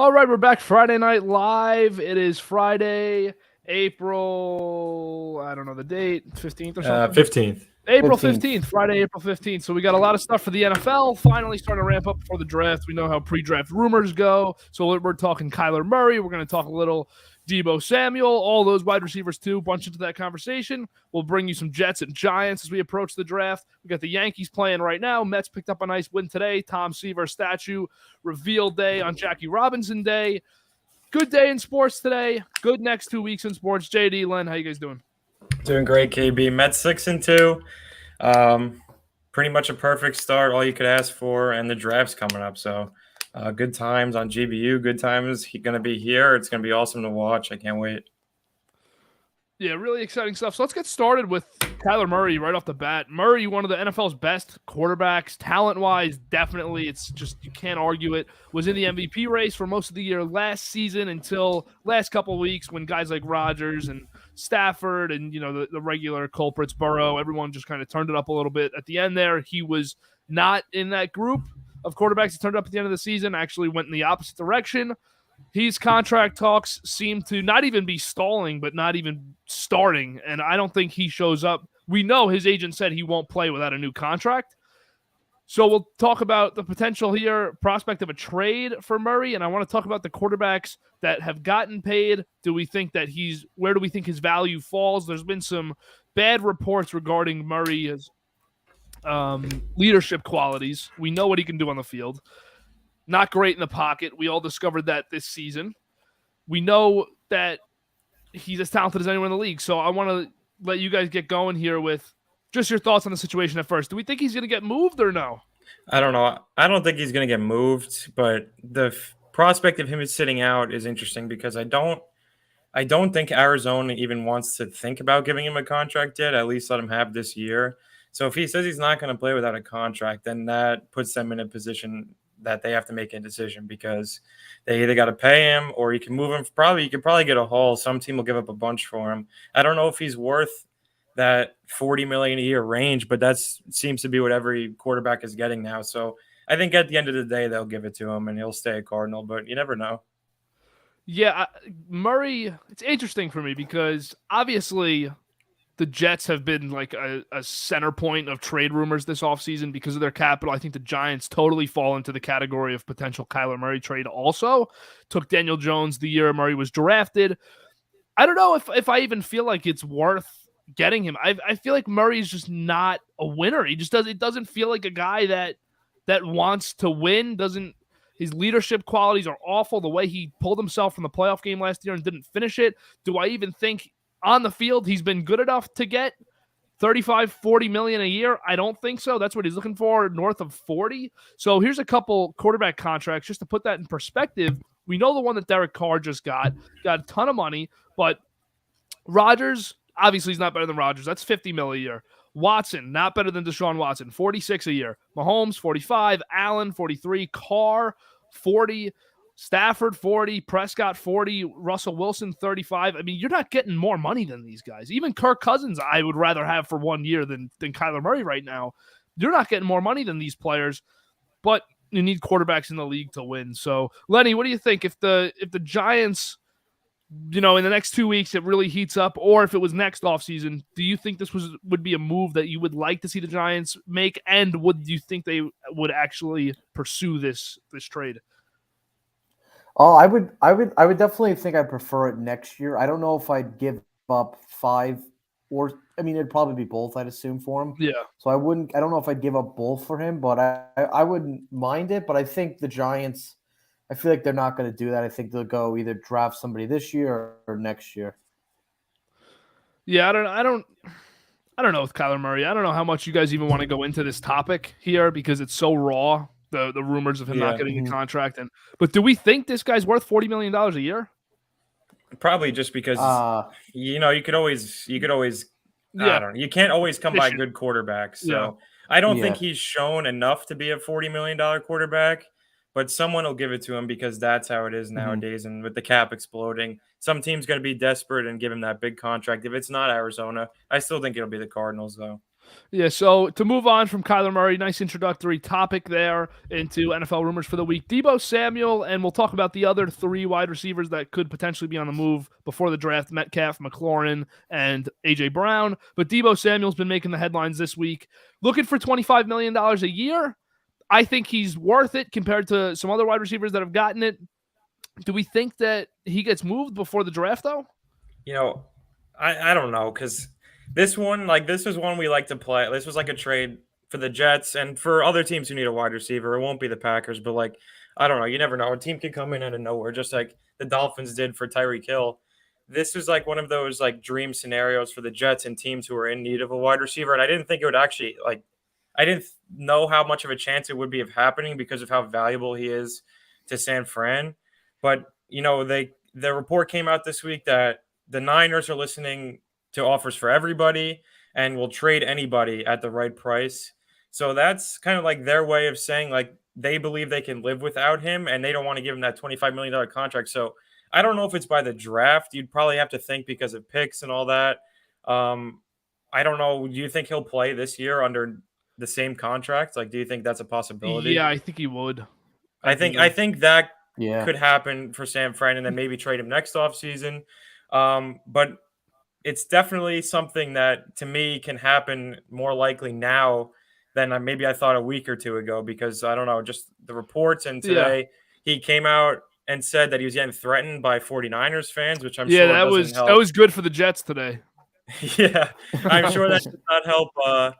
All right, we're back Friday Night Live. It is Friday, April, I don't know the date, 15th or something? 15th. April 15th. 15th, Friday, April 15th. So we got a lot of stuff for the NFL, finally starting to ramp up before the draft. We know how pre-draft rumors go. So we're talking Kyler Murray. We're going to talk a little Deebo Samuel, all those wide receivers too, bunch into that conversation. We'll bring you some Jets and Giants as we approach the draft. We got the Yankees playing right now. Mets picked up a nice win today. Tom Seaver statue reveal day on Jackie Robinson Day. Good day in sports today. Good next 2 weeks in sports. JD, Len, how you guys doing? Doing great, KB. Mets 6-2. Pretty much a perfect start, all you could ask for, and the draft's coming up. So good times on GBU. Good times going to be here. It's going to be awesome to watch. I can't wait. Yeah, really exciting stuff. So let's get started with Kyler Murray right off the bat. Murray, one of the NFL's best quarterbacks, talent-wise, definitely. It's just, you can't argue it. Was in the MVP race for most of the year last season until last couple of weeks when guys like Rodgers and Stafford and, you know, the regular culprits, Burrow, everyone just kind of turned it up a little bit. At the end there, he was not in that group of quarterbacks that turned up at the end of the season, actually went in the opposite direction. His contract talks seem to not even be stalling, but not even starting, and I don't think he shows up. We know his agent said he won't play without a new contract. So we'll talk about the potential here, prospect of a trade for Murray, and I want to talk about the quarterbacks that have gotten paid. Where do we think his value falls? There's been some bad reports regarding Murray's leadership qualities. We know what he can do on the field. Not great in the pocket. We all discovered that this season. We know that he's as talented as anyone in the league. So I want to let you guys get going here with just your thoughts on the situation at first. Do we think he's going to get moved or no? I don't know. I don't think he's going to get moved, but the prospect of him sitting out is interesting because I don't think Arizona even wants to think about giving him a contract yet. At least let him have this year. So if he says he's not going to play without a contract, then that puts them in a position that they have to make a decision because they either got to pay him or you can move him. You could probably get a haul. Some team will give up a bunch for him. I don't know if he's worth that $40 million a year range, but that seems to be what every quarterback is getting now. So I think at the end of the day, they'll give it to him and he'll stay a Cardinal, but you never know. Yeah, Murray, it's interesting for me because obviously the Jets have been like a center point of trade rumors this offseason because of their capital. I think the Giants totally fall into the category of potential Kyler Murray trade also. Took Daniel Jones the year Murray was drafted. I don't know if I even feel like it's worth getting him. I feel like Murray's just not a winner. It doesn't feel like a guy that wants to win. His leadership qualities are awful. The way he pulled himself from the playoff game last year and didn't finish it. Do I even think on the field he's been good enough to get 35, 40 million a year? I don't think so. That's what he's looking for, north of 40. So here's a couple quarterback contracts just to put that in perspective. We know the one that Derek Carr just got a ton of money, but Rodgers, obviously he's not better than Rodgers. That's 50 mil a year. Watson, not better than Deshaun Watson, 46 a year. Mahomes, 45. Allen, 43. Carr, 40. Stafford, 40. Prescott, 40. Russell Wilson, 35. I mean, you're not getting more money than these guys. Even Kirk Cousins, I would rather have for 1 year than Kyler Murray right now. You're not getting more money than these players, but you need quarterbacks in the league to win. So, Lenny, what do you think? If the Giants, you know, in the next 2 weeks it really heats up, or if it was next offseason, do you think this would be a move that you would like to see the Giants make? And would you think they would actually pursue this trade? Oh, I would definitely think I'd prefer it next year. I don't know if I'd give up 5 it'd probably be both, I'd assume, for him. Yeah. So I don't know if I'd give up both for him, but I wouldn't mind it. But I think the Giants, I feel like they're not going to do that. I think they'll go either draft somebody this year or next year. Yeah, I don't know with Kyler Murray. I don't know how much you guys even want to go into this topic here because it's so raw. The rumors of him not getting a contract, but do we think this guy's worth $40 million a year? Probably just because you could always I don't know. You can't always come by good quarterbacks. So I don't think he's shown enough to be a $40 million quarterback, but someone will give it to him because that's how it is nowadays. And with the cap exploding, some team's going to be desperate and give him that big contract. If it's not Arizona, I still think it'll be the Cardinals though. Yeah, so to move on from Kyler Murray, nice introductory topic there into NFL rumors for the week. Deebo Samuel, and we'll talk about the other 3 wide receivers that could potentially be on the move before the draft, Metcalf, McLaurin, and A.J. Brown. But Deebo Samuel's been making the headlines this week. Looking for $25 million a year. I think he's worth it compared to some other wide receivers that have gotten it. Do we think that he gets moved before the draft, though? I don't know, because this is one we like to play. This was like a trade for the Jets and for other teams who need a wide receiver. It won't be the Packers, but I don't know. You never know. A team can come in out of nowhere, just like the Dolphins did for Tyreek Hill. This was like one of those dream scenarios for the Jets and teams who are in need of a wide receiver. And I didn't think it would actually I didn't know how much of a chance it would be of happening because of how valuable he is to San Fran. But the report came out this week that the Niners are listening to offers for everybody and will trade anybody at the right price. So that's kind of like their way of saying they believe they can live without him and they don't want to give him that $25 million contract. So I don't know if it's by the draft. You'd probably have to think because of picks and all that. I don't know. Do you think he'll play this year under the same contract? Do you think that's a possibility? Yeah, I think he would. I think that Yeah. could happen for San Fran and then maybe trade him next offseason. But it's definitely something that to me can happen more likely now than maybe I thought a week or two ago, because I don't know, just the reports. And today he came out and said that he was getting threatened by 49ers fans, which I'm sure that was good for the Jets today. Yeah, I'm sure that did not help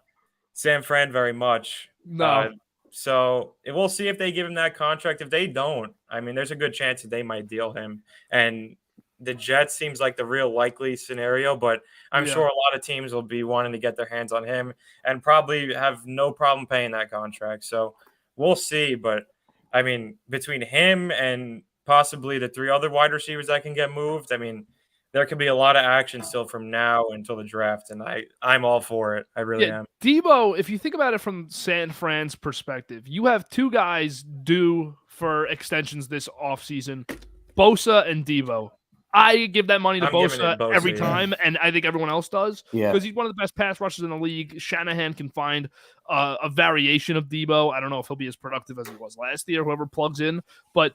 San Fran very much. No. So we'll see if they give him that contract. If they don't, I mean, there's a good chance that they might deal him. And the Jets seems like the real likely scenario, but I'm sure a lot of teams will be wanting to get their hands on him and probably have no problem paying that contract. So we'll see. But I mean, between him and possibly the 3 other wide receivers that can get moved, I mean, there could be a lot of action still from now until the draft, and I'm all for it. I really am. Deebo, if you think about it from San Fran's perspective, you have 2 guys due for extensions this offseason, Bosa and Deebo. I give that money to Bosa every time, and I think everyone else does, because he's one of the best pass rushers in the league. Shanahan can find a variation of Deebo. I don't know if he'll be as productive as he was last year, whoever plugs in, but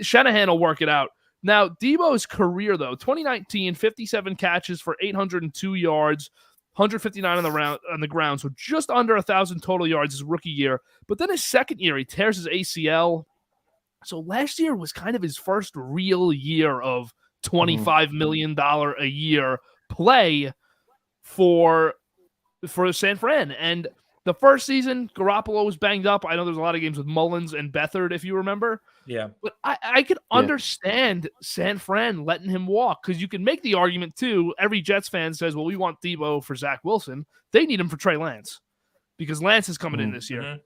Shanahan will work it out. Now, Deebo's career, though, 2019, 57 catches for 802 yards, 159 on the ground, so just under 1,000 total yards his rookie year. But then his second year, he tears his ACL. So last year was kind of his first real year of $25 million a year play for San Fran. And the first season, Garoppolo was banged up. I know there's a lot of games with Mullins and Beathard, if you remember. Yeah. But I could understand San Fran letting him walk, because you can make the argument, too. Every Jets fan says, well, we want Deebo for Zach Wilson. They need him for Trey Lance because Lance is coming in this year.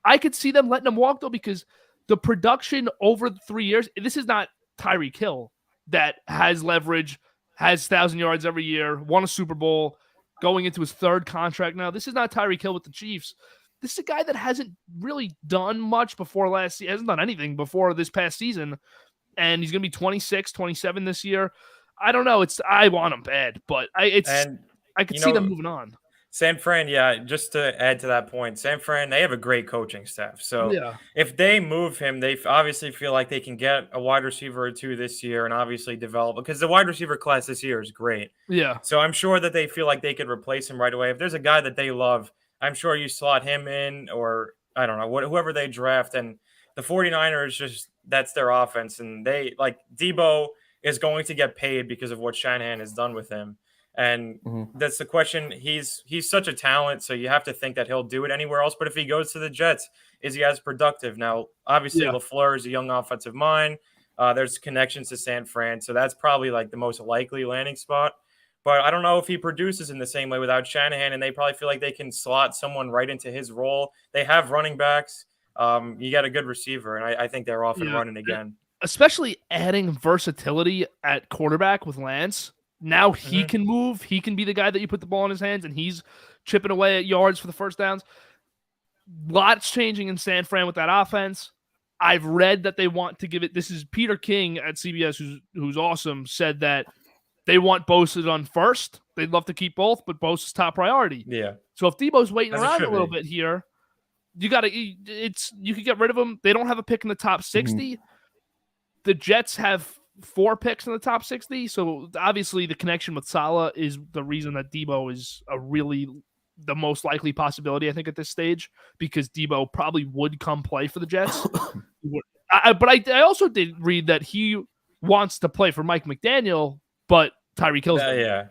I could see them letting him walk, though, because the production over the 3 years, this is not Tyreek Hill that has leverage, has 1,000 yards every year, won a Super Bowl, going into his 3rd contract now. This is not Tyreek Hill with the Chiefs. This is a guy that hasn't really done much before last season, hasn't done anything before this past season, and he's going to be 26, 27 this year. I don't know. I want him bad, but I could see them moving on. San Fran, just to add to that point, San Fran, they have a great coaching staff. So if they move him, they obviously feel like they can get a wide receiver or 2 this year and obviously develop, because the wide receiver class this year is great. Yeah. So I'm sure that they feel like they could replace him right away. If there's a guy that they love, I'm sure you slot him in, or I don't know, whoever they draft. And the 49ers, that's their offense. And they Deebo is going to get paid because of what Shanahan has done with him. And that's the question. He's such a talent, so you have to think that he'll do it anywhere else. But if he goes to the Jets, is he as productive? Now, obviously, LaFleur is a young offensive mind. There's connections to San Fran, so that's probably the most likely landing spot. But I don't know if he produces in the same way without Shanahan, and they probably feel like they can slot someone right into his role. They have running backs. You got a good receiver, and I think they're off and running again. Especially adding versatility at quarterback with Lance. Now he can move. He can be the guy that you put the ball in his hands, and he's chipping away at yards for the first downs. Lots changing in San Fran with that offense. I've read that they want to give it. This is Peter King at CBS, who's awesome, said that they want Bosa done first. They'd love to keep both, but Bosa's top priority. Yeah. So if Deebo's waiting As it around a should little be. bit here, you could get rid of him. They don't have a pick in the top 60. The Jets have 4 picks in the top 60. So obviously the connection with Saleh is the reason that Deebo is the most likely possibility, I think, at this stage, because Deebo probably would come play for the Jets. But I also did read that he wants to play for Mike McDaniel, but Tyreek Hill's there. Yeah.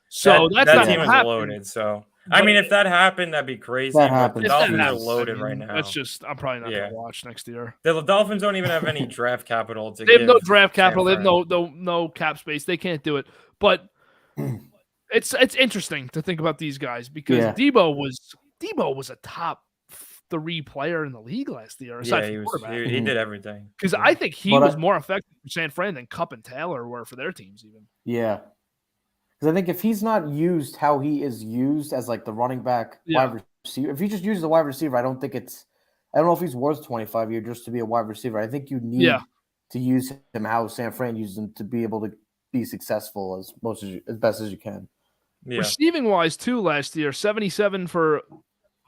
So that's that not team going is to happen. loaded. So I mean, if that happened, that'd be crazy. That But happens. the If that Dolphins are happens, loaded right now. That's just I'm probably not going to watch next year. The Dolphins don't even have any draft capital to They have give no draft San capital. They have Fran. no cap space. They can't do it. But it's interesting to think about these guys because Deebo was a top 3 player in the league last year. Aside from quarterback. He did everything. Because I think he was more effective for San Fran than Kupp and Taylor were for their teams even. Yeah. Because I think if he's not used how he is used as like the running back wide receiver, if he just uses the wide receiver, I don't know if he's worth 25 years just to be a wide receiver. I think you need to use him how San Fran uses him to be able to be successful as best as you can. Yeah. Receiving wise too, last year 77 for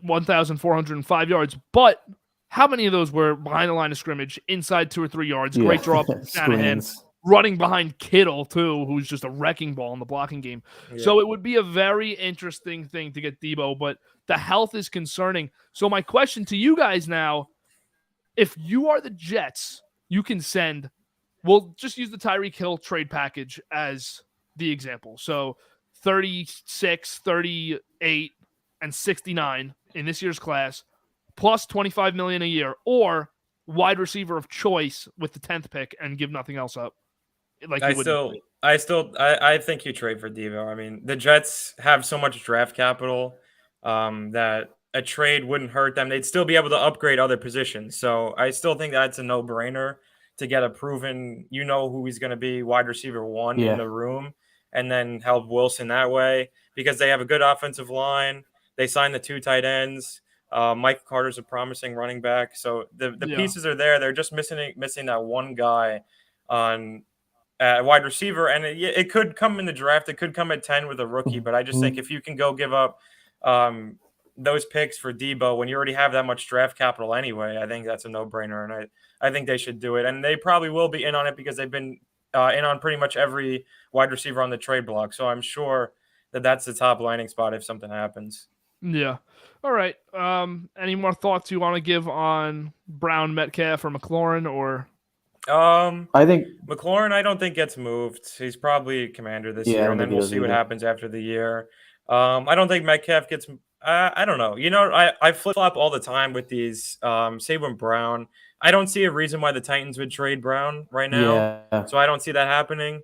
1,405 yards, but how many of those were behind the line of scrimmage, inside 2 or 3 yards? Great draw from Shanahan. Running behind Kittle, too, who's just a wrecking ball in the blocking game. Yeah. So it would be a very interesting thing to get Deebo, but the health is concerning. So my question to you guys now, if you are the Jets, you can we'll just use the Tyreek Hill trade package as the example. So 36, 38, and 69 in this year's class, plus $25 million a year, or wide receiver of choice with the 10th pick and give nothing else up. I think you trade for Deebo. I mean, the Jets have so much draft capital that a trade wouldn't hurt them. They'd still be able to upgrade other positions. So I still think that's a no-brainer to get a proven, who he's going to be, wide receiver 1 in the room, and then help Wilson that way because they have a good offensive line. They signed the 2 tight ends. Mike Carter's a promising running back. So the pieces are there. They're just missing that one guy on wide receiver, and it could come in the draft. It could come at 10 with a rookie, but I just think if you can go give up those picks for Deebo when you already have that much draft capital anyway, I think that's a no-brainer, and I think they should do it. And they probably will be in on it because they've been in on pretty much every wide receiver on the trade block. So I'm sure that's the top landing spot if something happens. Yeah. All right. Any more thoughts you want to give on Brown, Metcalf, or McLaurin, or? I think McLaurin, I don't think gets moved. He's probably commander this year, and then we'll see what happens after the year. I don't think Metcalf gets. I don't know. I flip flop all the time with these. Say when Brown, I don't see a reason why the Titans would trade Brown right now. Yeah. So I don't see that happening.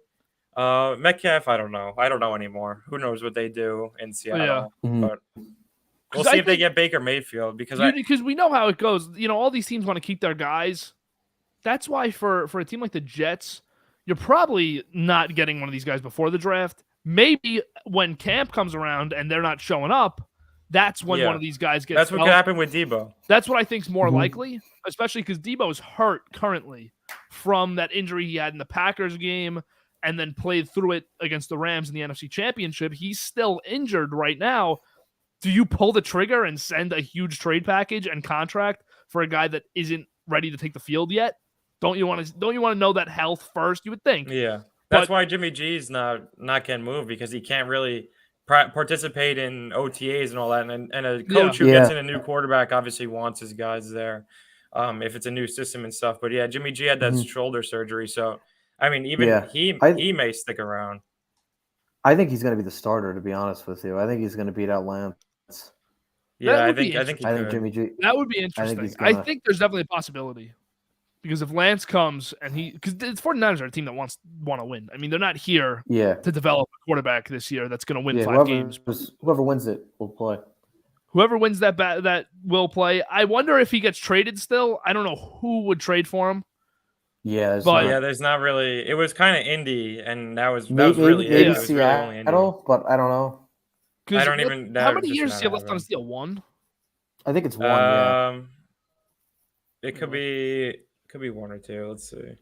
Metcalf, I don't know. I don't know anymore. Who knows what they do in Seattle? But we'll see if they get Baker Mayfield because we know how it goes. All these teams want to keep their guys. That's why for a team like the Jets, you're probably not getting one of these guys before the draft. Maybe when camp comes around and they're not showing up, that's when one of these guys gets. That's what could happen with Deebo. That's what I think is more likely, especially because Deebo's hurt currently from that injury he had in the Packers game and then played through it against the Rams in the NFC Championship. He's still injured right now. Do you pull the trigger and send a huge trade package and contract for a guy that isn't ready to take the field yet? Don't you want to know that health first? You would think. Yeah, that's why Jimmy G's not getting moved because he can't really participate in OTAs and all that. And a coach who gets in a new quarterback obviously wants his guys there, if it's a new system and stuff. But yeah, Jimmy G had that shoulder surgery, so I mean, even he may stick around. I think he's going to be the starter. To be honest with you, I think he's going to beat out Lance. Yeah, I think Jimmy G. That would be interesting. I think there's definitely a possibility. Because if Lance comes and because the 49ers are a team that want to win. I mean, they're not here to develop a quarterback this year that's going to win 5 games. Whoever wins it will play. Whoever wins that will play. I wonder if he gets traded still. I don't know who would trade for him. Yeah, there's not really. It was kind of Indy, and that was really it. It was Seattle, really only but I don't know. I don't even. How many years does he have left on his deal? 1? I think it's 1. It could be 1 or 2. Let's see.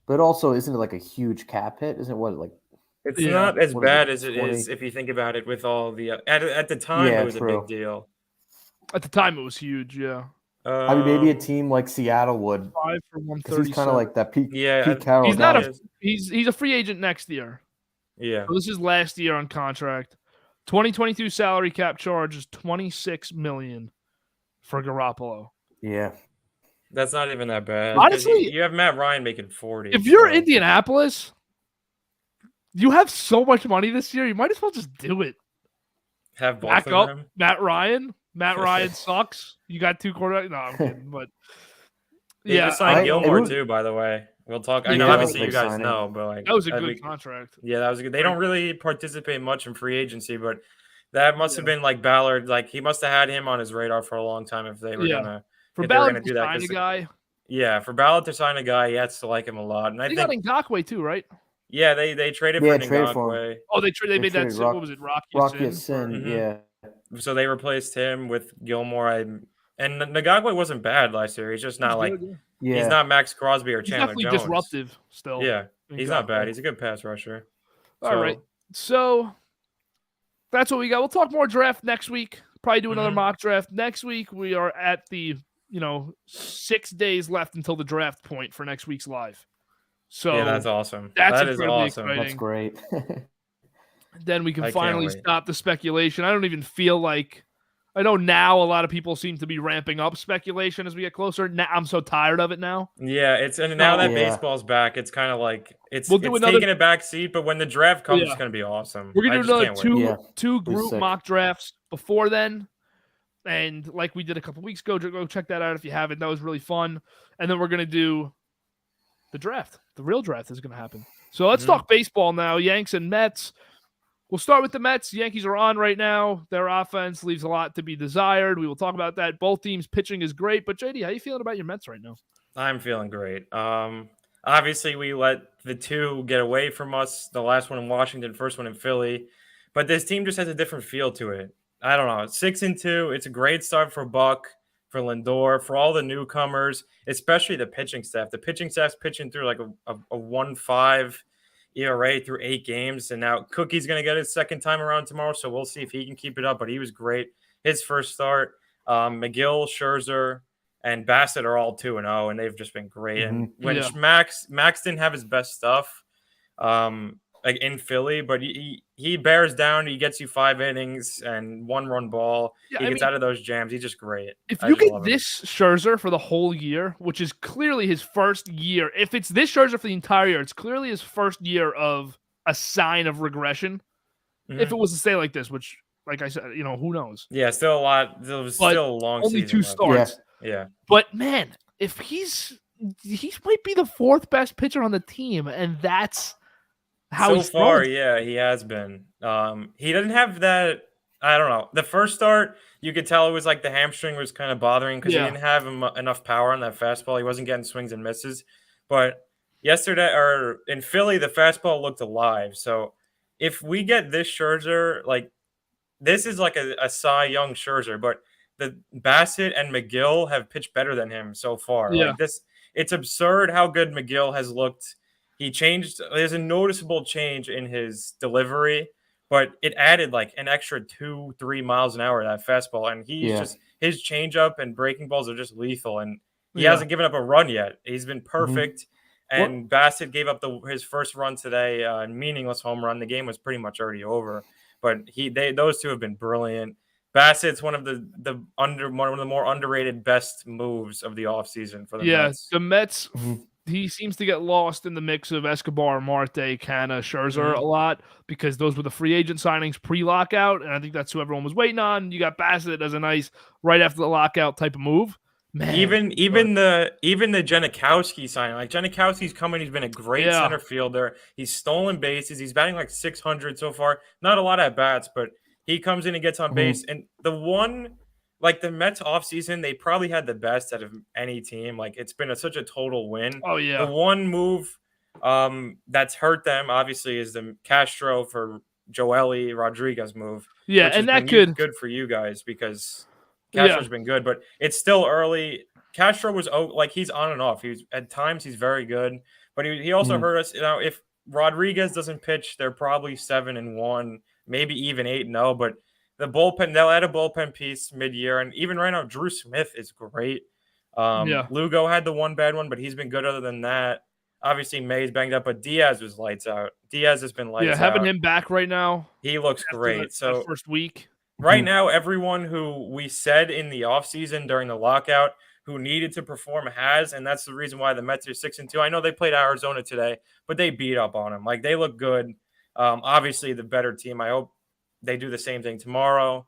But But also, isn't it like a huge cap hit? Isn't it what like? It's Yeah. not as What is it, bad as it 20? is if you think about it with all the at the time Yeah, it was a true. big deal. At the time, it was huge. Yeah. I mean, maybe a Um, team like Seattle would, 5 for because he's kind 137. of like that Pete yeah, Carroll He's not guy. a he's a free agent next year. yeah. So this is last year on contract. 2022 salary cap charge is $26 million for Garoppolo. Yeah. That's not even that bad. Honestly, you have Matt Ryan making 40. if you're so- Indianapolis, you have so much money this year. You might as well just do it. have both Back of up them. Matt Ryan. Matt Ryan sucks. You got 2 quarterbacks. No, I'm kidding. But They yeah, just signed it Gilmore was- too, by the way. We'll talk. I Yeah, know that obviously was a you big guys signing. know, but like that was a I good think- contract. Yeah, that was good. They don't really participate much in free agency, but that must have been like Ballard. Like he must have had him on his radar for a long time if they were gonna. For if they were Ballard gonna to do that, sign 'cause a guy, Yeah, for Ballard to sign a guy, he has to like him a lot, and I they think got Ngakoue too, right? yeah, they traded Yeah, for traded for Ngakoue, Oh, they made that. traded What was it? Rocky Rocky Sin? Sin. Mhm. Yeah. so they replaced him with Gilmore. And Ngakoue wasn't bad last year. He's just not like Yeah. he's not Max Crosby or He's Chandler definitely Jones. disruptive still. Yeah, he's not Ngakoue. bad. He's a good pass rusher. All right. So that's what we got. We'll talk more draft next week. Probably do another Mhm. mock draft next week. We are at the 6 days left until the draft point for next week's live. So Yeah, that's awesome. that's That is incredibly awesome. exciting. That's great. then we can I can't finally wait. stop the speculation. I don't even feel like I know now a lot of people seem to be ramping up speculation as we get closer. Now I'm so tired of it now. Yeah, and now that Yeah. baseball's back, it's kind of like it's We'll do another- taking a back seat. But when the draft comes, Yeah. it's gonna be awesome. We're I gonna do just another can't two wait. Yeah. two Be group sick. mock drafts before then. And like we did a couple weeks ago, go check that out if you haven't. That was really fun. And then we're gonna do the draft. The real draft is gonna happen. So let's Mhm. talk baseball now. Yanks and Mets. We'll start with the Mets. Yankees are on right now. Their offense leaves a lot to be desired. We will talk about that. Both teams' pitching is great. But JD, how you feeling about your Mets right now? I'm feeling great. Obviously we let the two get away from us. The last one in Washington, first one in Philly, but this team just has a different feel to it. I don't know. 6-2. It's a great start for Buck, for Lindor, for all the newcomers, especially the pitching staff. The pitching staff's pitching through like a 1.5 ERA through 8 games, and now Cookie's going to get his second time around tomorrow, so we'll see if he can keep it up. But he was great his first start. McGill, Scherzer, and Bassett are all 2-0, and they've just been great. And when Yeah. Max didn't have his best stuff, like in Philly, but he bears down. He gets you 5 innings and 1-run ball. Yeah, He I gets mean, out of those jams. He's just great. If I you just get love him. this Scherzer for the whole year, which is clearly his first year, if it's this Scherzer for the entire year, it's clearly his first year of a sign of regression. Mhm. If it was to stay like this, which, like I said, who knows? Yeah, still a lot. There was But still a long Only season 2 left. starts. Yeah. But man, if he might be the 4th best pitcher on the team, and that's how So he's far, throwing. yeah, he has been. He doesn't have that. I don't know. The first start, you could tell it was like the hamstring was kind of bothering because Yeah. he didn't have enough power on that fastball. He wasn't getting swings and misses. But yesterday, or in Philly, the fastball looked alive. So if we get this Scherzer, like this is like a Cy Young Scherzer, but the Bassett and McGill have pitched better than him so far. Yeah. Like this, it's absurd how good McGill has looked. He changed. There's a noticeable change in his delivery, but it added like an extra 2-3 miles an hour to that fastball, and he's just his changeup and breaking balls are just lethal, and he Yeah. hasn't given up a run yet. He's been perfect. And Bassett gave up his first run today, meaningless home run. The game was pretty much already over, but those two have been brilliant. Bassett's one of the more underrated best moves of the offseason for the Mets. The Mets. He seems to get lost in the mix of Escobar, Marte, Canna, Scherzer a lot because those were the free agent signings pre-lockout, and I think that's who everyone was waiting on. You got Bassett as a nice right after the lockout type of move. Man, Even the Janikowski signing, like Janikowski's coming, he's been a great center fielder. He's stolen bases. He's batting like 600 so far. Not a lot at bats, but he comes in and gets on base. And the one, like the Mets offseason, they probably had the best out of any team. Like it's been such a total win. Oh yeah. The one move that's hurt them obviously is the Castro for Joely Rodriguez move. Yeah, which and has that been could good for you guys because Castro's been good, but it's still early. Castro was like he's on and off. At times he's very good, but he also hurt us. If Rodriguez doesn't pitch, they're probably 7-1, maybe even 8-0. But the bullpen, they'll add a bullpen piece mid-year, and even right now, Drew Smith is great. Lugo had the one bad one, but he's been good other than that. Obviously, May's banged up, but Diaz was lights out. Diaz has been lights out. Having him back right now. He looks great. So first week. Right now, everyone who we said in the offseason during the lockout who needed to perform has, and that's the reason why the Mets are 6-2. I know they played Arizona today, but they beat up on them. Like, they look good. Obviously, the better team. I hope they do the same thing tomorrow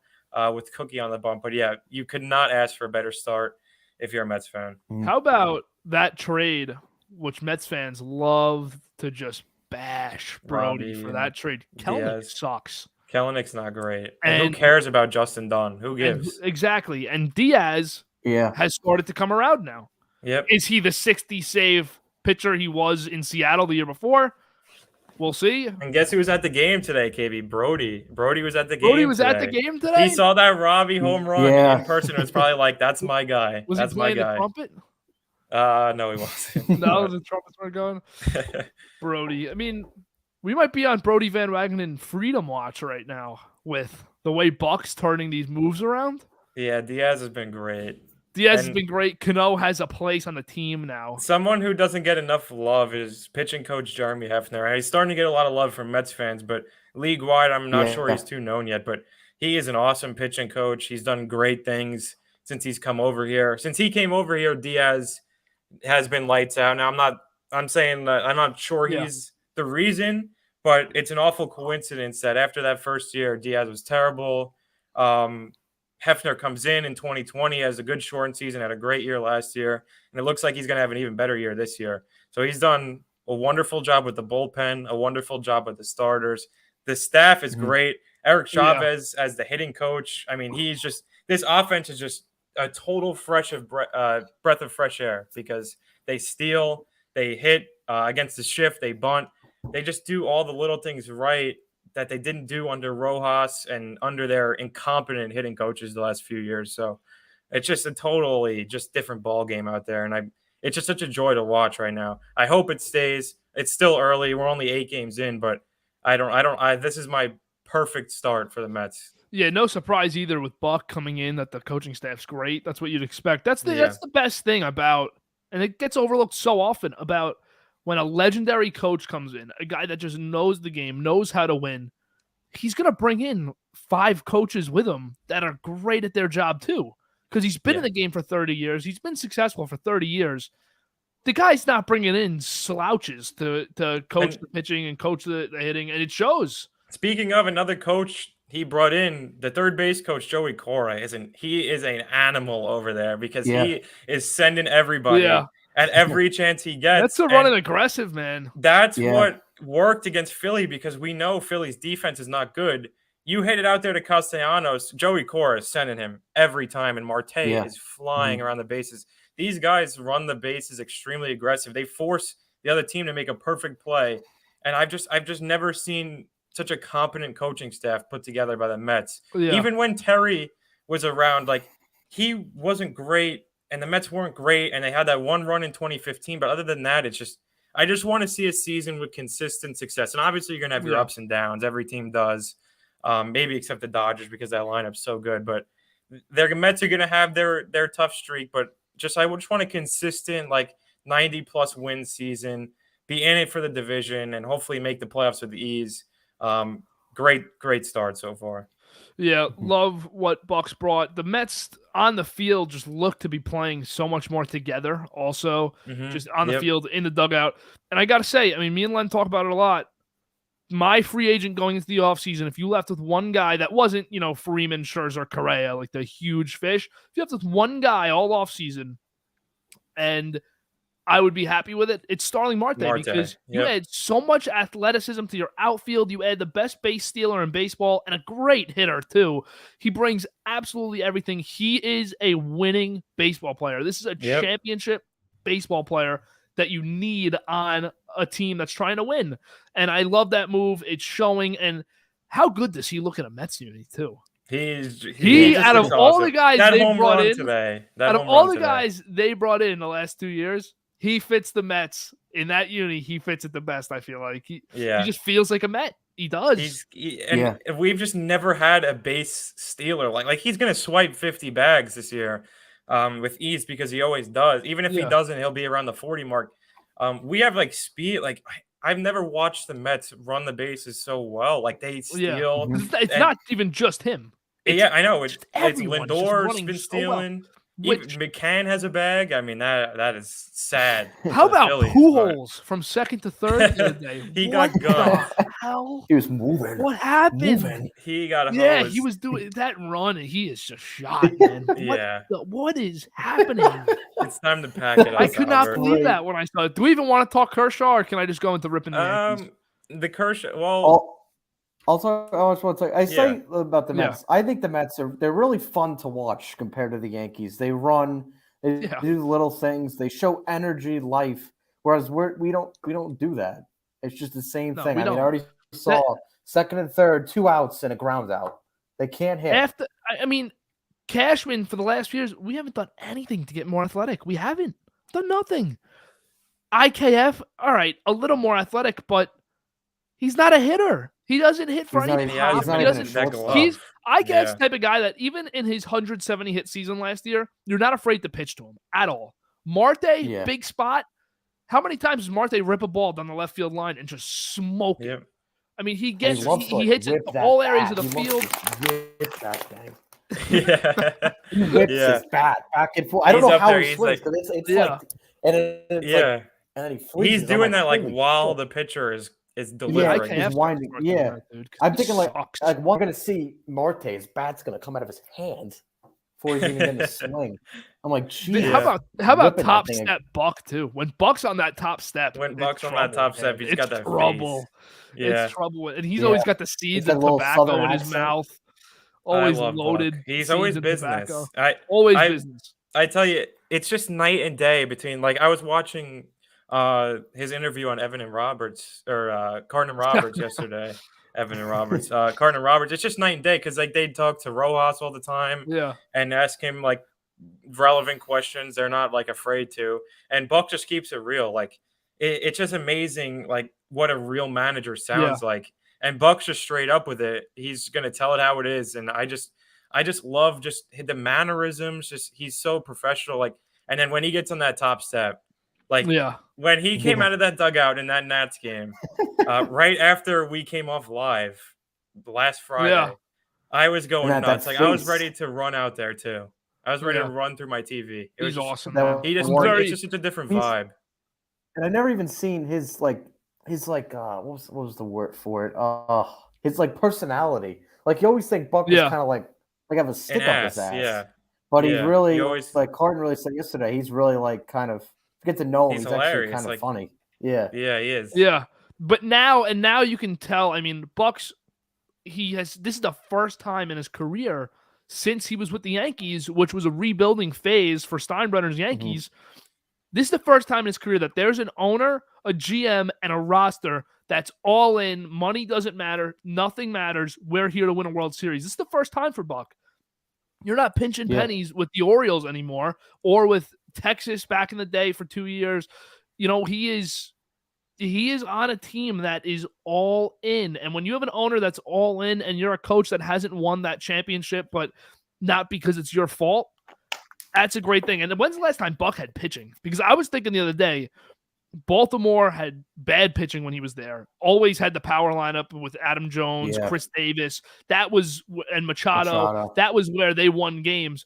with Cookie on the bump. But, yeah, you could not ask for a better start if you're a Mets fan. How about that trade, which Mets fans love to just bash Brody for that trade? Kelenic sucks. Kelenic's not great. And who cares about Justin Dunn? Who gives? Exactly. And Diaz has started to come around now. Yep. Is he the 60 save pitcher he was in Seattle the year before? We'll see. And guess who was at the game today, KB? Brody. Brody was at the game Brody was at the game today? He saw that Robbie home run in person. It was probably like, that's my guy. Was that's he playing my guy. the trumpet? No, he wasn't. No, the trumpets weren't going. Brody. I mean, we might be on Brody Van Wagenen Freedom Watch right now with the way Buck's turning these moves around. Yeah, Diaz has been great. Has been great. Cano has a place on the team now. Someone who doesn't get enough love is pitching coach Jeremy Hefner. He's starting to get a lot of love from Mets fans, but league-wide, I'm not sure he's too known yet. But he is an awesome pitching coach. He's done great things since he's come over here. Since he came over here, Diaz has been lights out. Now, I'm saying that I'm not sure he's the reason, but it's an awful coincidence that after that first year, Diaz was terrible. Hefner comes in 2020, has a good shortened season, had a great year last year, and it looks like he's going to have an even better year this year. So he's done a wonderful job with the bullpen, a wonderful job with the starters. The staff is great. Eric Chavez as the hitting coach. I mean, this offense is just a total breath of fresh air because they steal, they hit against the shift, they bunt. They just do all the little things right that they didn't do under Rojas and under their incompetent hitting coaches the last few years. So it's just a totally just different ball game out there. And it's just such a joy to watch right now. I hope it stays. It's still early. We're only 8 games in, but this is my perfect start for the Mets. Yeah, no surprise either with Buck coming in that the coaching staff's great. That's what you'd expect. That's the best thing about, and it gets overlooked so often, about when a legendary coach comes in, a guy that just knows the game, knows how to win. He's going to bring in 5 coaches with him that are great at their job too, because he's been in the game for 30 years. He's been successful for 30 years. The guy's not bringing in slouches to coach the pitching and coach the hitting, and it shows. Speaking of another coach, he brought in the third base coach, Joey Cora. He is an animal over there because he is sending everybody at every chance he gets. That's running aggressive, man. That's what worked against Philly because we know Philly's defense is not good. You hit it out there to Castellanos. Joey Cora is sending him every time, and Marte is flying around the bases. These guys run the bases extremely aggressive. They force the other team to make a perfect play, and I've just never seen such a competent coaching staff put together by the Mets. Yeah. Even when Terry was around, like, he wasn't great and the Mets weren't great and they had that one run in 2015. But other than that, I just want to see a season with consistent success. And obviously you're going to have your ups and downs. Every team does, maybe except the Dodgers because that lineup's so good. But the Mets are going to have their tough streak. But I just want a consistent, like, 90-plus win season, be in it for the division, and hopefully make the playoffs with ease. Great start so far. Yeah, love what Bucks brought. The Mets on the field just look to be playing so much more together also, just on the field, in the dugout. And I got to say, I mean, me and Len talk about it a lot. My free agent going into the offseason, if you left with one guy that wasn't, Freeman, Scherzer, Correa, like the huge fish, if you left with one guy all offseason, and I would be happy with it, it's Starling Marte because you add so much athleticism to your outfield. You add the best base stealer in baseball and a great hitter too. He brings absolutely everything. He is a winning baseball player. This is a championship baseball player that you need on a team that's trying to win. And I love that move. It's showing. And how good does he look in a Mets unity too? He just out of looks all awesome. the guys that they home brought run in today, out of all the guys they brought in the last 2 years, he fits the Mets in that uni. He fits it the best. I feel like he just feels like a Met. He does. We've just never had a base stealer like he's gonna swipe 50 bags this year, with ease because he always does. Even if he doesn't, he'll be around the 40 mark. We have like speed. Like I've never watched the Mets run the bases so well. Like they steal. It's not even just him. I know. It's everyone Lindor's been so stealing. Well. Even McCann has a bag. I mean, that is sad. How about Pujols from second to third the other day? He got gunned. Hell? He was moving. What happened? He got a hose. Yeah, he was doing that run, and he is just shot, man. What is happening? It's time to pack it up. I could not believe that when I saw it. Do we even want to talk Kershaw, or can I just go into ripping the Yankees? The Kershaw. Well, I'll talk. I just want to talk. I say about the Mets. I think the Mets they're really fun to watch compared to the Yankees. They run, they do little things, they show energy, life. Whereas we don't do that. It's just the same thing. I already saw second and third, 2 outs and a ground out. They can't hit. Cashman for the last few years, we haven't done anything to get more athletic. We haven't done nothing. IKF, all right, a little more athletic, but he's not a hitter. He doesn't hit for any pop. IKF's the type of guy that even in his 170 hit season last year, you're not afraid to pitch to him at all. Marte, big spot. How many times does Marte rip a ball down the left field line and just smoke it? Yep. I mean, he hits it to all areas of the field. Whip that thing. He whips his bat back and forth. I don't know how he swings because it's like, and it's like, and then he freezes. He's doing that like while the pitcher is delivering. He's winding. Yeah, I'm thinking like we're gonna see Marte's bat's gonna come out of his hands before he's even getting the swing. I'm like, geez. How about top step Buck too? When Buck's on that top step, he's got that trouble. Face. Yeah, it's trouble, and he's always got the seeds of tobacco in his mouth. Always loaded. Buck. He's always business. Always business. I tell you, it's just night and day between. Like I was watching his interview on Carton and Roberts yesterday. Evan and Roberts, Carton and Roberts. It's just night and day because like they talk to Rojas all the time, and ask him like relevant questions. They're not like afraid to, and Buck just keeps it real. Like it's just amazing, like what a real manager sounds like. And Buck's just straight up with it. He's gonna tell it how it is, and I just love just the mannerisms. Just he's so professional. Like, and then when he gets on that top step. Like when he came out of that dugout in that Nats game, right after we came off live last Friday, I was going nuts. Like I was ready to run out there too. I was ready to run through my TV. It was awesome. It's just such a different vibe. And I never even seen his what was the word for it? His like personality. Like you always think Buck was kind of like have a stick up his ass. Yeah. But he's really like Carton really said yesterday. He's really like kind of. Get to know him. He's actually kind of funny. Yeah, he is. Yeah, but now you can tell. I mean, Bucks. This is the first time in his career since he was with the Yankees, which was a rebuilding phase for Steinbrenner's Yankees. This is the first time in his career that there's an owner, a GM, and a roster that's all in. Money doesn't matter. Nothing matters. We're here to win a World Series. This is the first time for Buck. You're not pinching pennies with the Orioles anymore, or with Texas back in the day for 2 years. You know, he is on a team that is all in. And when you have an owner that's all in and you're a coach that hasn't won that championship, but not because it's your fault, that's a great thing. And when's the last time Buck had pitching? Because I was thinking the other day, Baltimore had bad pitching when he was there. Always had the power lineup with Adam Jones, Chris Davis. And Machado. That was where they won games.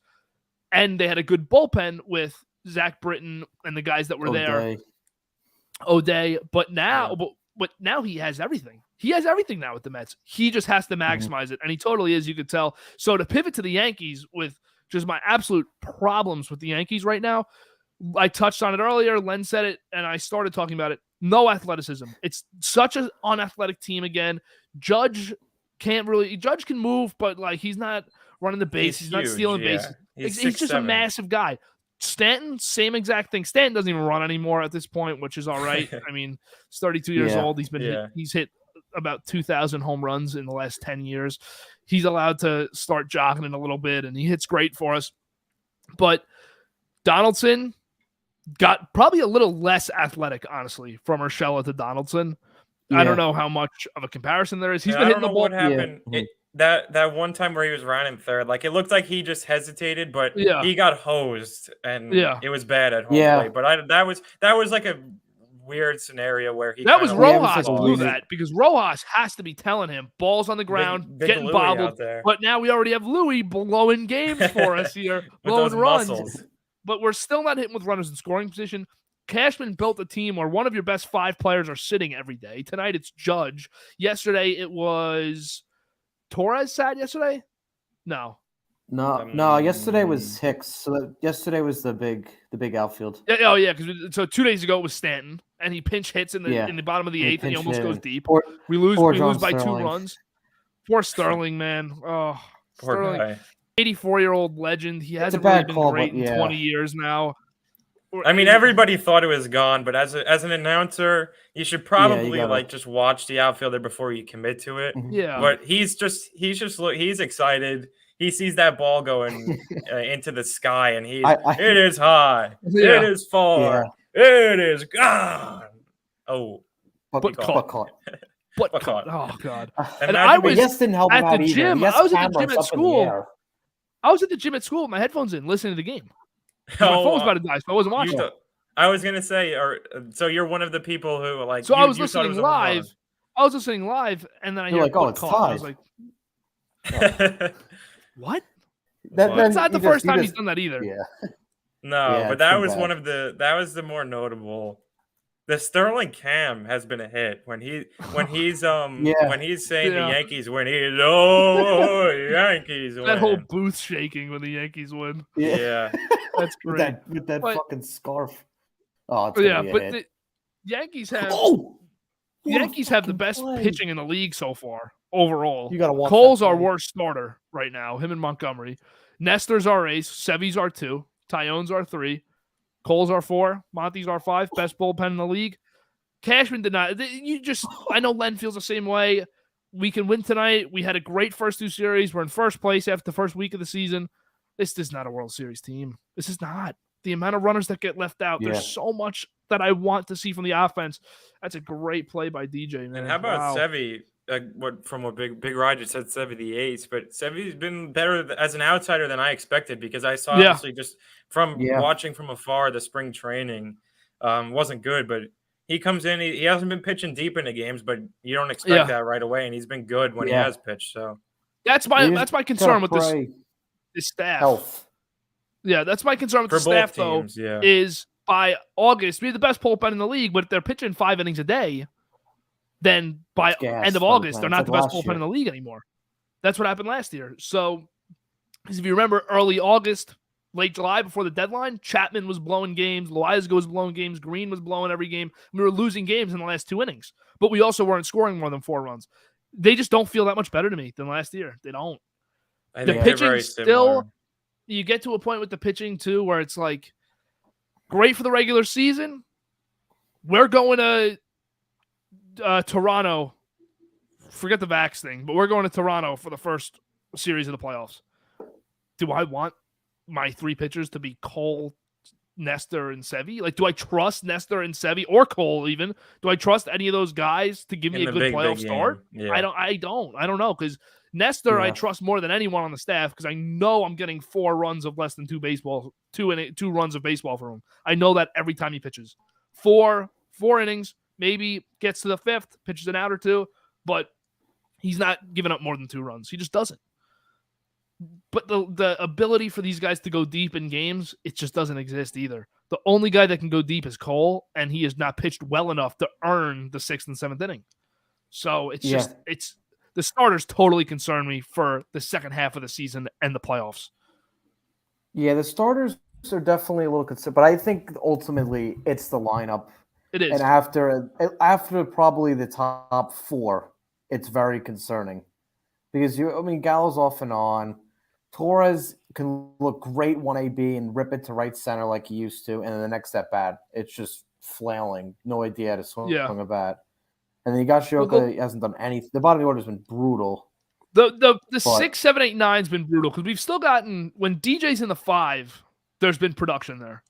And they had a good bullpen with Zach Britton and the guys that were there. O'Day. But now, but now he has everything. He has everything now with the Mets. He just has to maximize it. And he totally is, you could tell. So to pivot to the Yankees with just my absolute problems with the Yankees right now, I touched on it earlier. Len said it, and I started talking about it. No athleticism. It's such an unathletic team again. Judge can move, but like he's not running the base. He's not stealing bases. He's just a massive guy. Stanton, same exact thing. Stanton doesn't even run anymore at this point, which is all right. I mean, he's 32 years old. He's hit about 2,000 home runs in the last 10 years. He's allowed to start jogging it a little bit, and he hits great for us. But Donaldson got probably a little less athletic, honestly, from Urshela to Donaldson. Yeah. I don't know how much of a comparison there is. He's been I hitting don't the know ball. what happened. That one time where he was running third, like it looked like he just hesitated, but he got hosed, and it was bad at home plate. But that was like a weird scenario where he that was Rojas like blew that because Rojas has to be telling him balls on the ground, big getting Louis bobbled. out there. But now we already have Louis blowing games for us here, blowing runs. Muscles. But we're still not hitting with runners in scoring position. Cashman built a team where one of your best 5 players are sitting every day. Tonight it's Judge. Yesterday it was Torres sat yesterday? No. Yesterday was Hicks. So yesterday was the big outfield. Yeah. So 2 days ago it was Stanton, and he pinch hits in the bottom of the 8th, and he almost goes deep. We lose by Sterling. 2 runs. Poor Sterling, man. Oh, poor Sterling, guy. 84-year-old legend. He hasn't really been great in 20 years now. I mean, everybody thought it was gone, but as an announcer, you should probably just watch the outfielder before you commit to it. Yeah. But he's excited. He sees that ball going into the sky, and it is high, it is far, it is gone. Oh, but caught. But caught. Oh God! And I was didn't help at the gym. I was at the gym at school. I was at the gym at school with my headphones in, listening to the game. My phone was about to die, so I wasn't watching. I was gonna say, so you're one of the people who like. So I was listening live. I was listening live, and then I hear it's caught. tied. I was like, "What?" That's it's not the first time he's done that either. Yeah. No, but that was that was the more notable. The Sterling Cam has been a hit when he's when he's saying the Yankees win. He's Yankees win. That whole booth shaking when the Yankees win. Yeah. That's great. With that fucking scarf. Oh, it's but the Yankees have the best pitching in the league so far overall. You gotta watch Cole's our worst starter right now. Him and Montgomery. Nestor's our ace. Sevy's our 2. Tyone's our 3. Cole's our 4. Monty's our 5. Best bullpen in the league. Cashman did not. I know Len feels the same way. We can win tonight. We had a great first 2 series. We're in first place after the first week of the season. This is not a World Series team. This is not. The amount of runners that get left out. There's so much that I want to see from the offense. That's a great play by DJ, man. And how about Sevy? What Big Roger said, Sevy the ace, but Sevy's been better as an outsider than I expected because I saw obviously just from watching from afar the spring training wasn't good, but he comes in. He hasn't been pitching deep into games, but you don't expect that right away, and he's been good when he has pitched. So that's my concern with this staff. Health. Yeah, that's my concern with the staff, teams, though, is by August, we're the best bullpen in the league, but if they're pitching 5 innings a day, then by end of August, they're not the best bullpen in the league anymore. That's what happened last year. So, if you remember, early August, late July, before the deadline, Chapman was blowing games, Loizaga was blowing games, Green was blowing every game. We were losing games in the last 2 innings, but we also weren't scoring more than 4 runs. They just don't feel that much better to me than last year. They don't. The pitching still, you get to a point with the pitching too where it's like great for the regular season. We're going to Toronto. Forget the Vax thing, but we're going to Toronto for the first series of the playoffs. Do I want my 3 pitchers to be Cole, Nestor, and Sevy? Like, do I trust Nestor and Sevy or Cole even? Do I trust any of those guys to give me a good playoff start? Yeah. I don't know, because Nestor I trust more than anyone on the staff because I know I'm getting 4 runs of less than 2 runs of baseball from him. I know that every time he pitches. 4 innings, maybe gets to the 5th, pitches an out or 2, but he's not giving up more than 2 runs. He just doesn't. But the ability for these guys to go deep in games, it just doesn't exist either. The only guy that can go deep is Cole, and he has not pitched well enough to earn the 6th and 7th inning. So it's the starters totally concern me for the second half of the season and the playoffs. Yeah, the starters are definitely a little concerned, but I think ultimately it's the lineup. It is. And after probably the top 4, it's very concerning. Because Gallo's off and on. Torres can look great 1AB and rip it to right center like he used to, and then the next at bat, it's just flailing. No idea how to swing a bat. And then Higashioka hasn't done anything. The bottom of the order has been brutal. The 6, 7, 8, 9's been brutal because we've still gotten when DJ's in the 5, there's been production there.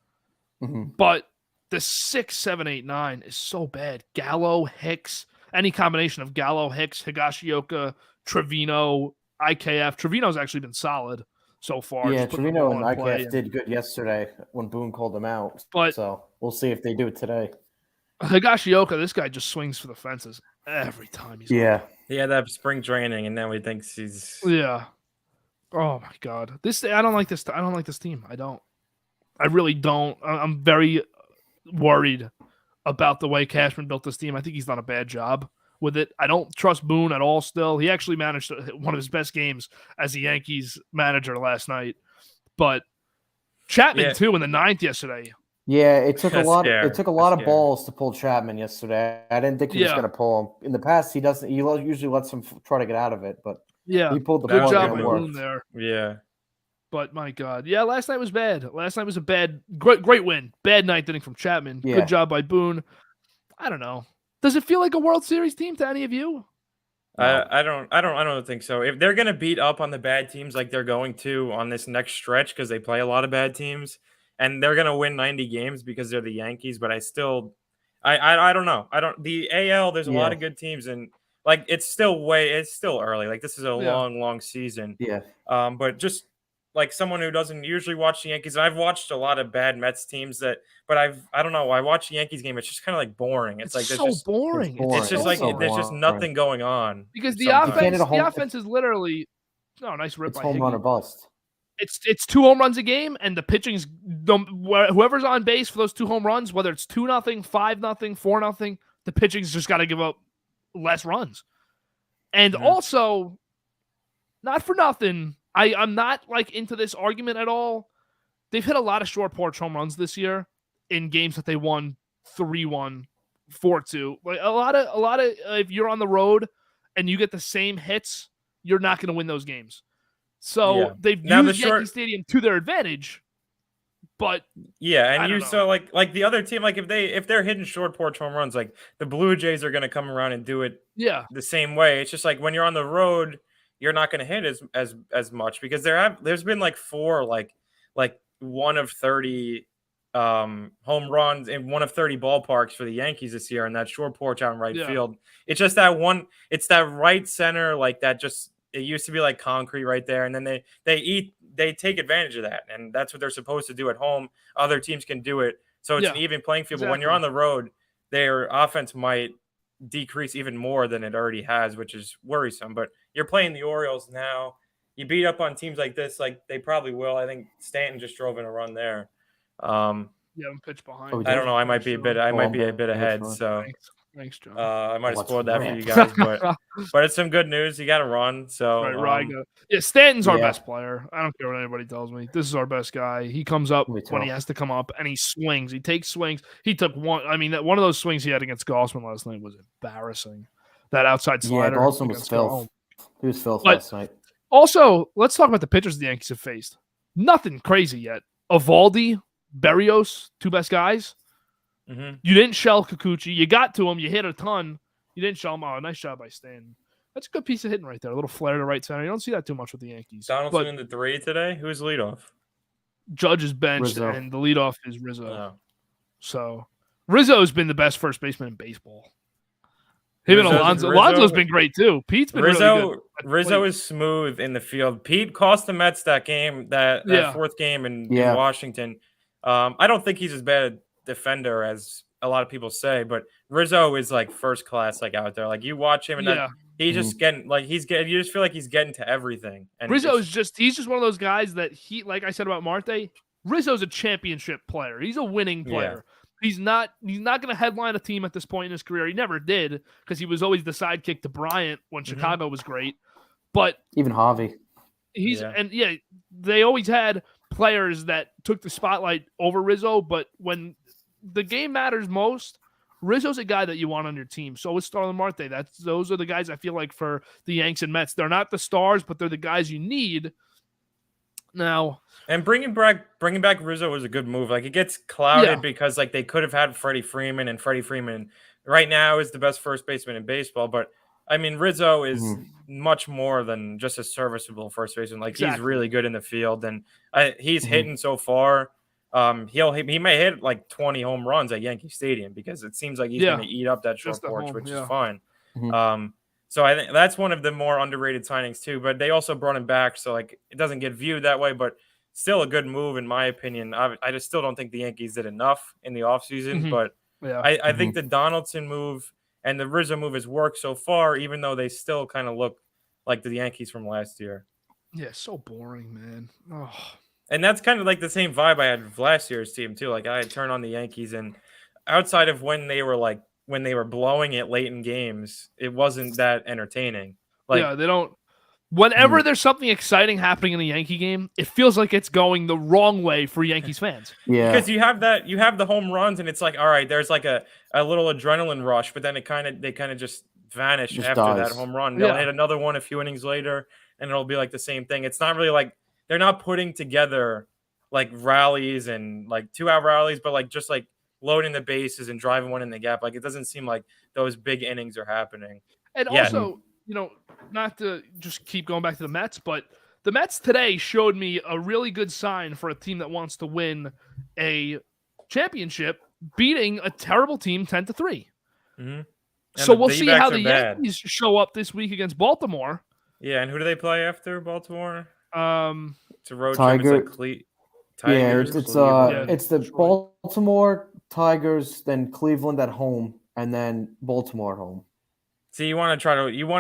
Mm-hmm. But the 6, 7, 8, 9 is so bad. Gallo, Hicks, any combination of Gallo, Hicks, Higashioka, Trevino, IKF. Trevino's actually been solid so far. Yeah, Trevino and IKF did good yesterday when Boone called them out. So we'll see if they do it today. Higashioka, this guy just swings for the fences every time he's on. He had that spring training, and now he thinks he's Oh my god, I don't like this. I don't like this team. I don't. I really don't. I'm very worried about the way Cashman built this team. I think he's done a bad job with it. I don't trust Boone at all. Still, he actually managed one of his best games as a Yankees manager last night. But Chapman too in the 9th yesterday. Yeah, it took a lot. It took a lot of balls to pull Chapman yesterday. I didn't think he was going to pull him. In the past, he doesn't. He usually lets him try to get out of it, but he pulled the good plug job and it by worked. Boone there. Yeah, but my God, last night was bad. Last night was a great win. Bad ninth inning from Chapman. Yeah. Good job by Boone. I don't know. Does it feel like a World Series team to any of you? No. I don't think so. If they're gonna beat up on the bad teams like they're going to on this next stretch because they play a lot of bad teams. And they're gonna win 90 games because they're the Yankees, but I don't know. The AL. There's a lot of good teams, and like it's still early. Like this is a long season. Yeah. But just like someone who doesn't usually watch the Yankees, and I've watched a lot of bad Mets teams but I don't know. I watch the Yankees game. It's just kind of like boring. It's like so boring. It's just like there's just nothing going on because the offense is literally nice rip. It's home run or bust. It's 2 home runs a game, and the pitching's whoever's on base for those 2 home runs, whether it's 2-0, 5-0, 4-0, the pitching's just got to give up less runs. And also, not for nothing, I'm not like into this argument at all. They've hit a lot of short porch home runs this year in games that they won 3-1, 4-2. Like a lot of if you're on the road and you get the same hits, you're not going to win those games. So they've used Yankee Stadium to their advantage, but so like the other team, like if they're hitting short porch home runs, like the Blue Jays are going to come around and do it the same way. It's just like when you're on the road, you're not going to hit as much because there's been like 4 like 1 of 30 home runs in 1 of 30 ballparks for the Yankees this year, and that short porch out in right field. It's just that one. It's that right center like that just. It used to be like concrete right there, and then they take advantage of that, and that's what they're supposed to do at home. Other teams can do it, so it's an even playing field. Exactly. But when you're on the road, their offense might decrease even more than it already has, which is worrisome. But you're playing the Orioles now. You beat up on teams like this, like they probably will. I think Stanton just drove in a run there. Pitch behind. I don't know. I might be a bit ahead. So. Thanks, John. I might have spoiled that for you guys, but it's some good news. You got to run. So Stanton's our best player. I don't care what anybody tells me. This is our best guy. He comes up when he has to come up, and he swings. He takes swings. He took one. I mean, one of those swings he had against Gossman last night was embarrassing. That outside slider. Yeah, Gossman was filth. He was filth last night. Also, let's talk about the pitchers the Yankees have faced. Nothing crazy yet. Evaldi, Berrios, 2 best guys. Mm-hmm. You didn't shell Kikuchi. You got to him. You hit a ton. You didn't shell him. Oh, nice job by Stanton. That's a good piece of hitting right there. A little flare to right center. You don't see that too much with the Yankees. Donaldson in the 3 today. Who's leadoff? Judge is benched, and the leadoff is Rizzo. Oh. So Rizzo's been the best first baseman in baseball. Him and Alonso. Alonso's been great too. Pete's been really good. Rizzo is smooth in the field. Pete cost the Mets that game, that 4th game in Washington. I don't think he's as bad a defender as a lot of people say, but Rizzo is like first class, like out there. Like you watch him, and he's just getting like you just feel like he's getting to everything. And Rizzo's he's just one of those guys that like I said about Marte, Rizzo's a championship player. He's a winning player. He's not going to headline a team at this point in his career. He never did because he was always the sidekick to Bryant when Chicago was great. But even Javi, they always had players that took the spotlight over Rizzo. But when the game matters most, Rizzo's a guy that you want on your team. So is Starlin Marte. Those are the guys I feel like for the Yanks and Mets. They're not the stars, but they're the guys you need. Now, And bringing back Rizzo was a good move. Like, it gets clouded because like they could have had Freddie Freeman, and Freddie Freeman right now is the best first baseman in baseball. But I mean, Rizzo is much more than just a serviceable first baseman. Like, he's really good in the field, and he's hitting so far. He may hit like 20 home runs at Yankee Stadium because it seems like he's going to eat up that short porch, which is fine. So I think that's one of the more underrated signings too. But they also brought him back, so like it doesn't get viewed that way, but still a good move in my opinion. I just still don't think the Yankees did enough in the offseason, but I think the Donaldson move and the Rizzo move has worked so far, even though they still kind of look like the Yankees from last year. Yeah, so boring, man. Oh. And that's kind of like the same vibe I had with last year's team too. Like, I had turned on the Yankees, and outside of when they were blowing it late in games, it wasn't that entertaining. Like, they don't. Whenever there's something exciting happening in the Yankee game, it feels like it's going the wrong way for Yankees fans. Yeah, because you have the home runs, and it's like, all right, there's like a little adrenaline rush, but then they kind of just vanish after that home run. They'll hit another one a few innings later, and it'll be like the same thing. It's not really like they're not putting together like rallies and like 2-out rallies, but like just like loading the bases and driving one in the gap. Like, it doesn't seem like those big innings are happening. And also, not to just keep going back to the Mets, but the Mets today showed me a really good sign for a team that wants to win a championship, beating a terrible team 10-3. So we'll see how the Yankees show up this week against Baltimore. Yeah, and who do they play after Baltimore? It's a road Tiger. trip. It's like Tigers. It's the Baltimore Tigers, then Cleveland at home, and then Baltimore at home. So you want to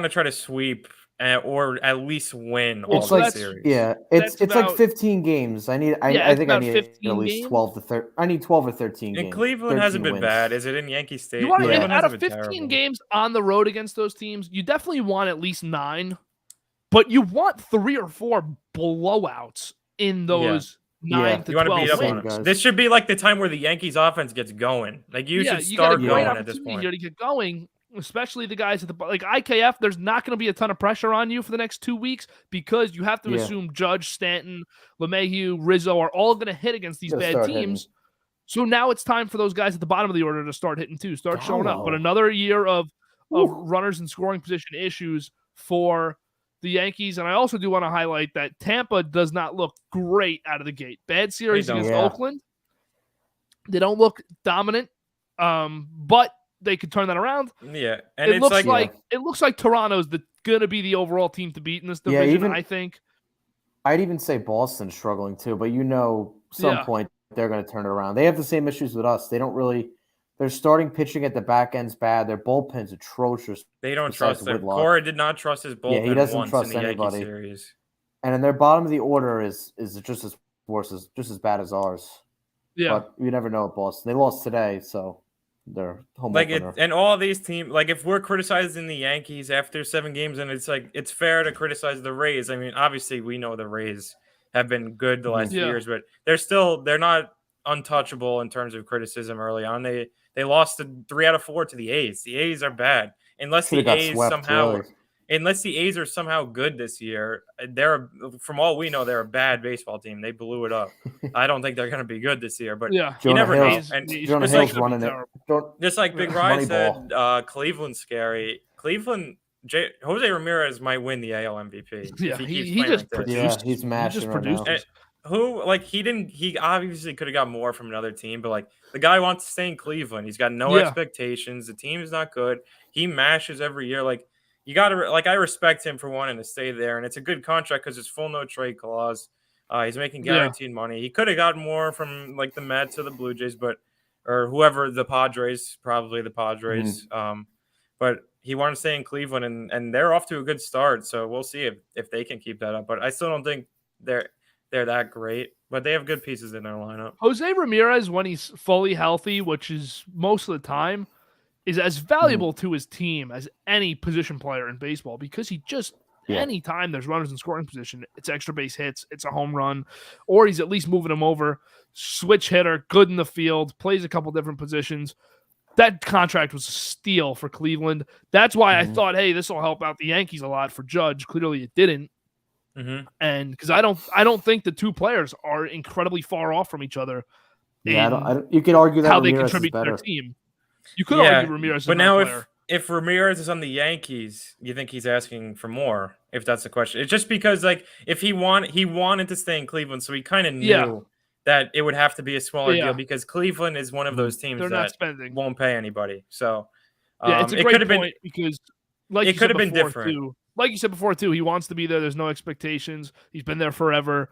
try to sweep or at least win all the series. Yeah, it's like 15 games. I think I need at least games? 12 to 13. I need 12 or 13 games. And Cleveland hasn't been bad. Is it in Yankee Stadium? You want out of 15 games on the road against those teams, you definitely want at least 9, but you want 3 or 4 blowouts in those 9 to 12 beat up wins. on this should be like the time where the Yankees offense gets going. Like, you should start going at this point. You got to get going. Especially the guys at the like IKF, there's not going to be a ton of pressure on you for the next 2 weeks because you have to assume Judge, Stanton, LeMahieu, Rizzo are all going to hit against these bad teams. Hitting. So now it's time for those guys at the bottom of the order to start hitting too, start showing up. But another year of runners in scoring position issues for the Yankees. And I also do want to highlight that Tampa does not look great out of the gate. Bad series against Oakland. They don't look dominant, but they could turn that around. Yeah, and it looks like Toronto's going to be the overall team to beat in this division. I think. I'd even say Boston's struggling too, but some point they're going to turn it around. They have the same issues with us. They don't really. Their starting pitching at the back end's bad. Their bullpen's atrocious. They don't trust them. Cora did not trust his bullpen. He doesn't trust in the anybody. Yankee series. And then their bottom of the order is just as bad as ours. Yeah, but you never know at Boston. They lost today, so. Their home opener. And all these teams, like, if we're criticizing the Yankees after 7 games, and it's like it's fair to criticize the Rays. I mean, obviously we know the Rays have been good the last few years, but they're not untouchable in terms of criticism early on. They lost 3 out of 4 to the A's. The A's are bad unless the A's are somehow good this year. From all we know, they're a bad baseball team. They blew it up. I don't think they're going to be good this year, but you never know. And just like Big Ryan said, Cleveland's scary. Jose Ramirez might win the AL MVP. Yeah, he just produced. He's mashing right now. He obviously could have got more from another team, but like the guy wants to stay in Cleveland. He's got no expectations. The team is not good. He mashes every year. Like, you got to I respect him for wanting to stay there, and it's a good contract because it's full no trade clause. He's making guaranteed money. He could have gotten more from like the Mets or the Blue Jays, or whoever, the Padres, probably the Padres. But he wanted to stay in Cleveland, and they're off to a good start. So we'll see if they can keep that up. But I still don't think they're that great. But they have good pieces in their lineup. Jose Ramirez, when he's fully healthy, which is most of the time, is as valuable to his team as any position player in baseball because he just anytime there's runners in scoring position, it's extra base hits, it's a home run, or he's at least moving them over. Switch hitter, good in the field, plays a couple different positions. That contract was a steal for Cleveland. That's why I thought, hey, this will help out the Yankees a lot for Judge. Clearly it didn't. Mm-hmm. And because I don't think the two players are incredibly far off from each other. Yeah, in I don't. You could argue that how they Ramirez is contribute to their better. team. You could argue Yeah, Ramirez is a but better now player. if Ramirez is on the Yankees, you think he's asking for more? If that's the question, it's just because like if he wanted to stay in Cleveland, so he kind of Yeah. knew that it would have to be a smaller Yeah. deal because Cleveland is one of those teams They're not that spending. won't pay anybody. So Yeah, it's a it great could have point been because, like it you could said have been before different. too. Like you said before too, he wants to be there. There's no expectations. He's been there forever.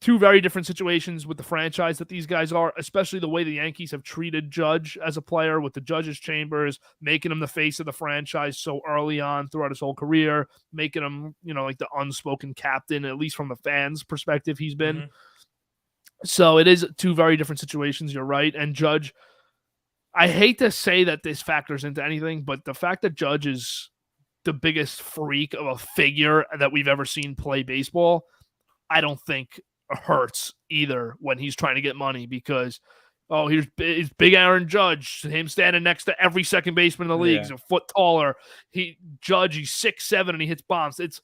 Two very different situations with the franchise that these guys are, especially the way the Yankees have treated Judge as a player with the judges' chambers, making him the face of the franchise so early on throughout his whole career, making him, like the unspoken captain, at least from the fans' perspective he's been. Mm-hmm. So it is two very different situations. You're right. And Judge, I hate to say that this factors into anything, but the fact that Judge is the biggest freak of a figure that we've ever seen play baseball, I don't think hurts either when he's trying to get money because, here's big Aaron Judge, him standing next to every second baseman in the league. He's a foot taller. He's 6'7" and he hits bombs. It's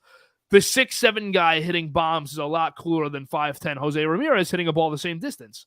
the 6'7" guy hitting bombs is a lot cooler than 5'10" Jose Ramirez hitting a ball the same distance.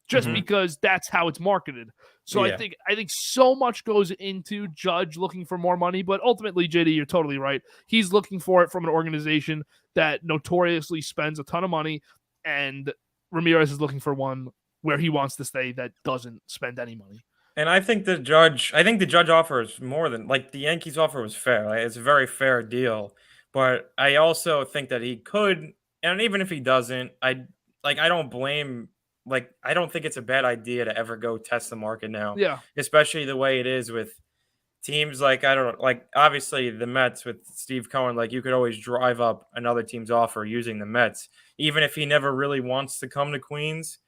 Just because that's how it's marketed. So I think so much goes into Judge looking for more money, but ultimately, JD, you're totally right. He's looking for it from an organization that notoriously spends a ton of money, and Ramirez is looking for one where he wants to stay that doesn't spend any money. And I think the Judge offer is more than like the Yankees offer was fair. Like, it's a very fair deal, but I also think that he could, and even if he doesn't, I don't blame. Like, I don't think it's a bad idea to ever go test the market now. Yeah. Especially the way it is with teams like, I don't know, like obviously the Mets with Steve Cohen, like you could always drive up another team's offer using the Mets, even if he never really wants to come to Queens.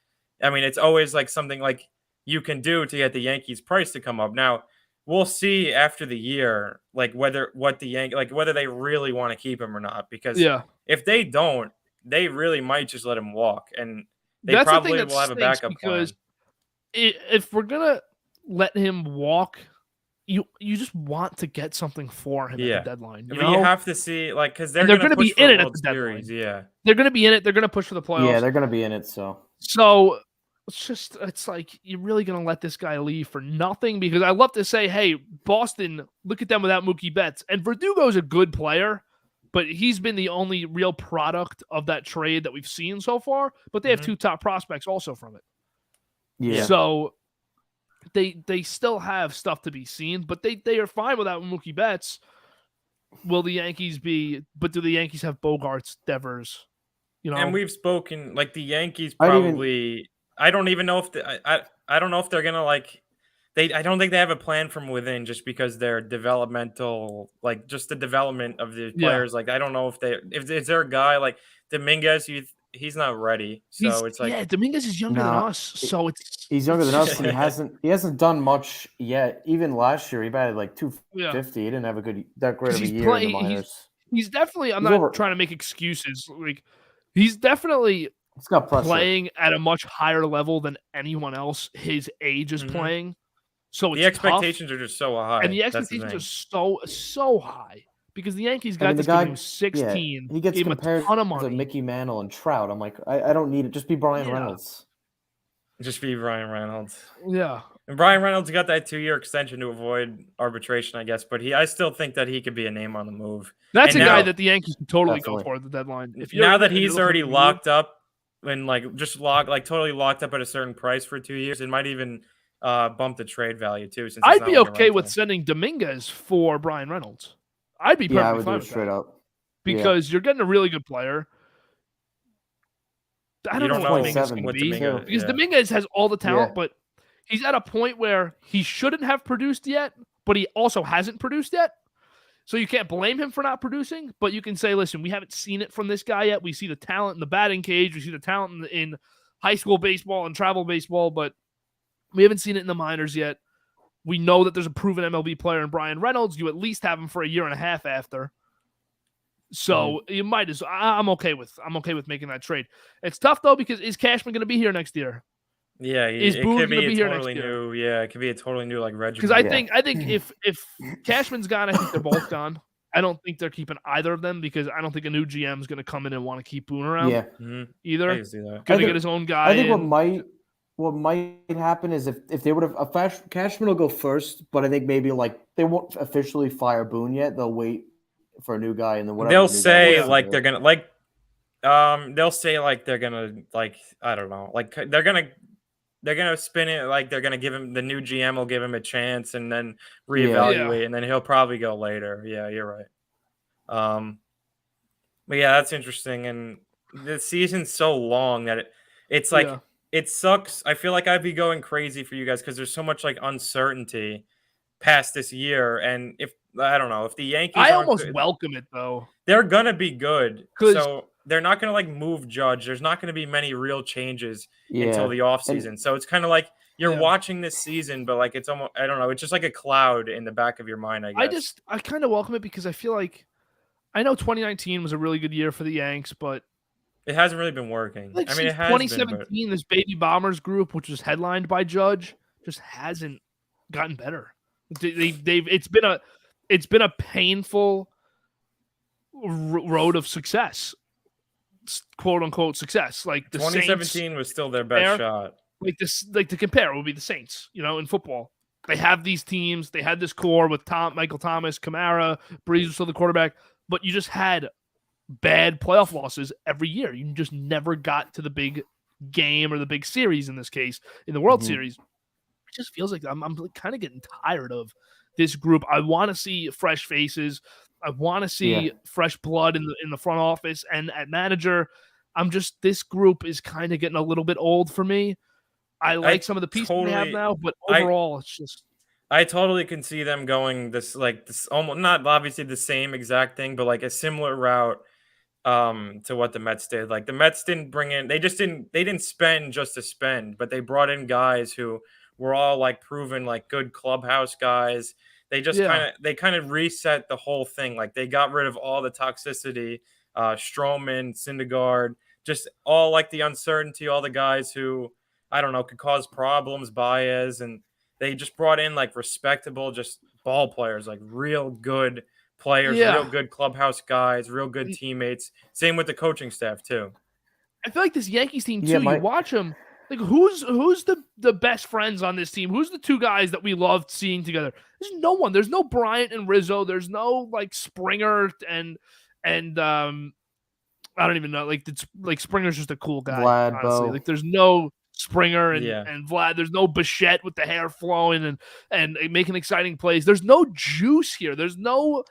I mean, it's always like something like you can do to get the Yankees price to come up. Now, we'll see after the year, like whether they really want to keep him or not, because if they don't, they really might just let him walk. And That's probably will have a backup because plan. If we're gonna let him walk, you just want to get something for him at the deadline. You have to see, like, because they're going to be in it at the deadline. Yeah, they're going to be in it. They're going to push for the playoffs. Yeah, they're going to be in it. So it's like you're really going to let this guy leave for nothing? Because I love to say, hey, Boston, look at them without Mookie Betts, and Verdugo's a good player. But he's been the only real product of that trade that we've seen so far. But they have two top prospects also from it. Yeah. So they still have stuff to be seen, but they are fine without Mookie Betts. Will the Yankees be? But do the Yankees have Bogarts, Devers? And we've spoken like the Yankees probably. I don't even know if I don't know if they're gonna like. I don't think they have a plan from within just because they're developmental, like just the development of the players. Like, I don't know if is there a guy like Dominguez, he's not ready. So it's like, Dominguez is younger than us. So he's younger than us and he hasn't done much yet. Even last year he batted like 250. He didn't have that great of a year in the minors. He's definitely, I'm not trying to make excuses. Like, he's definitely playing at a much higher level than anyone else his age is playing. So the expectations are just so high, and the expectations are so high because the Yankees got this guy who's 16. He gets compared to Mickey Mantle and Trout. I'm like, I don't need it. Just be Brian Reynolds. Just be Brian Reynolds. Yeah. And Brian Reynolds got that 2-year extension to avoid arbitration, I guess. But I still think that he could be a name on the move. That's a guy that the Yankees can totally go for at the deadline. Now that he's already locked up and totally locked up at a certain price for 2 years, it might even bump the trade value too. Since I'd be okay with sending Dominguez for Brian Reynolds. I'd be perfectly fine with straight up because you're getting a really good player. I don't know what Dominguez can be because Dominguez has all the talent, but he's at a point where he shouldn't have produced yet, but he also hasn't produced yet. So you can't blame him for not producing, but you can say, listen, we haven't seen it from this guy yet. We see the talent in the batting cage. We see the talent in high school baseball and travel baseball, but we haven't seen it in the minors yet. We know that there's a proven MLB player in Brian Reynolds. You at least have him for a year and a half after. So you might as I'm okay with making that trade. It's tough though because is Cashman going to be here next year? Yeah, is Boone going to be here next year? New? Yeah, it could be a totally new regimen. Because I think if Cashman's gone, I think they're both gone. I don't think they're keeping either of them because I don't think a new GM is going to come in and want to keep Boone around. Yeah, either. I can see that. Going to get his own guy. I think in. what might happen is if they would have Cashman will go first, but I think maybe like they won't officially fire Boone yet. They'll wait for a new guy and then whatever. They'll the new guy say wants to like do. they're gonna like they'll say like they're gonna like I don't know like they're gonna spin it like they're gonna give him the new GM will give him a chance and then reevaluate and then he'll probably go later. Yeah, you're right. But yeah, that's interesting. And the season's so long that it's like it sucks. I feel like I'd be going crazy for you guys because there's so much like uncertainty past this year. And if I don't know if the Yankees, I almost welcome it though. They're gonna be good, so they're not gonna like move Judge. There's not gonna be many real changes until the offseason. So it's kind of like you're watching this season, but like it's almost I don't know. It's just like a cloud in the back of your mind. I guess I kind of welcome it because I feel like I know 2019 was a really good year for the Yanks, but it hasn't really been working. Like I mean, it has 2017, this Baby Bombers group, which was headlined by Judge, just hasn't gotten better. It's been a painful road of success, quote unquote success. Like the 2017 Saints, was still their best shot. Like to compare would be the Saints, in football. They have these teams. They had this core with Michael Thomas, Kamara, Breeze was still the quarterback, but you just had bad playoff losses every year. You just never got to the big game or the big series in this case, in the World Series. It just feels like I'm kind of getting tired of this group. I want to see fresh faces. I want to see fresh blood in the front office and at manager. This group is kind of getting a little bit old for me. I like some of the pieces they have now, but overall, it's just. I totally can see them going this almost not obviously the same exact thing, but like a similar route to what the Mets did. Like the Mets didn't bring in, they didn't spend just to spend, but they brought in guys who were all like proven like good clubhouse guys. They just kind of reset the whole thing. Like they got rid of all the toxicity, Stroman, Syndergaard, just all like the uncertainty, all the guys who I don't know could cause problems, Baez, and they just brought in like respectable, just ball players, like real good players, real good clubhouse guys, real good teammates. Same with the coaching staff too. I feel like this Yankees team too. You watch them. Like who's the best friends on this team? Who's the two guys that we loved seeing together? There's no one. There's no Bryant and Rizzo. There's no like Springer and I don't even know. Like it's like Springer's just a cool guy. Vlad, honestly. Like there's no Springer and Vlad. There's no Bichette with the hair flowing and making exciting plays. There's no juice here. There's no.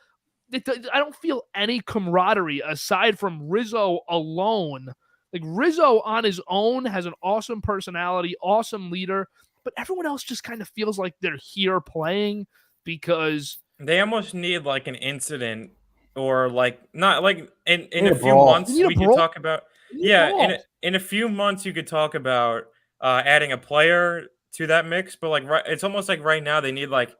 I don't feel any camaraderie aside from Rizzo alone. Like Rizzo on his own has an awesome personality, awesome leader, but everyone else just kind of feels like they're here playing because they almost need like an incident or like not like in a few months we could talk about in a few months you could talk about adding a player to that mix, but like it's almost like right now they need like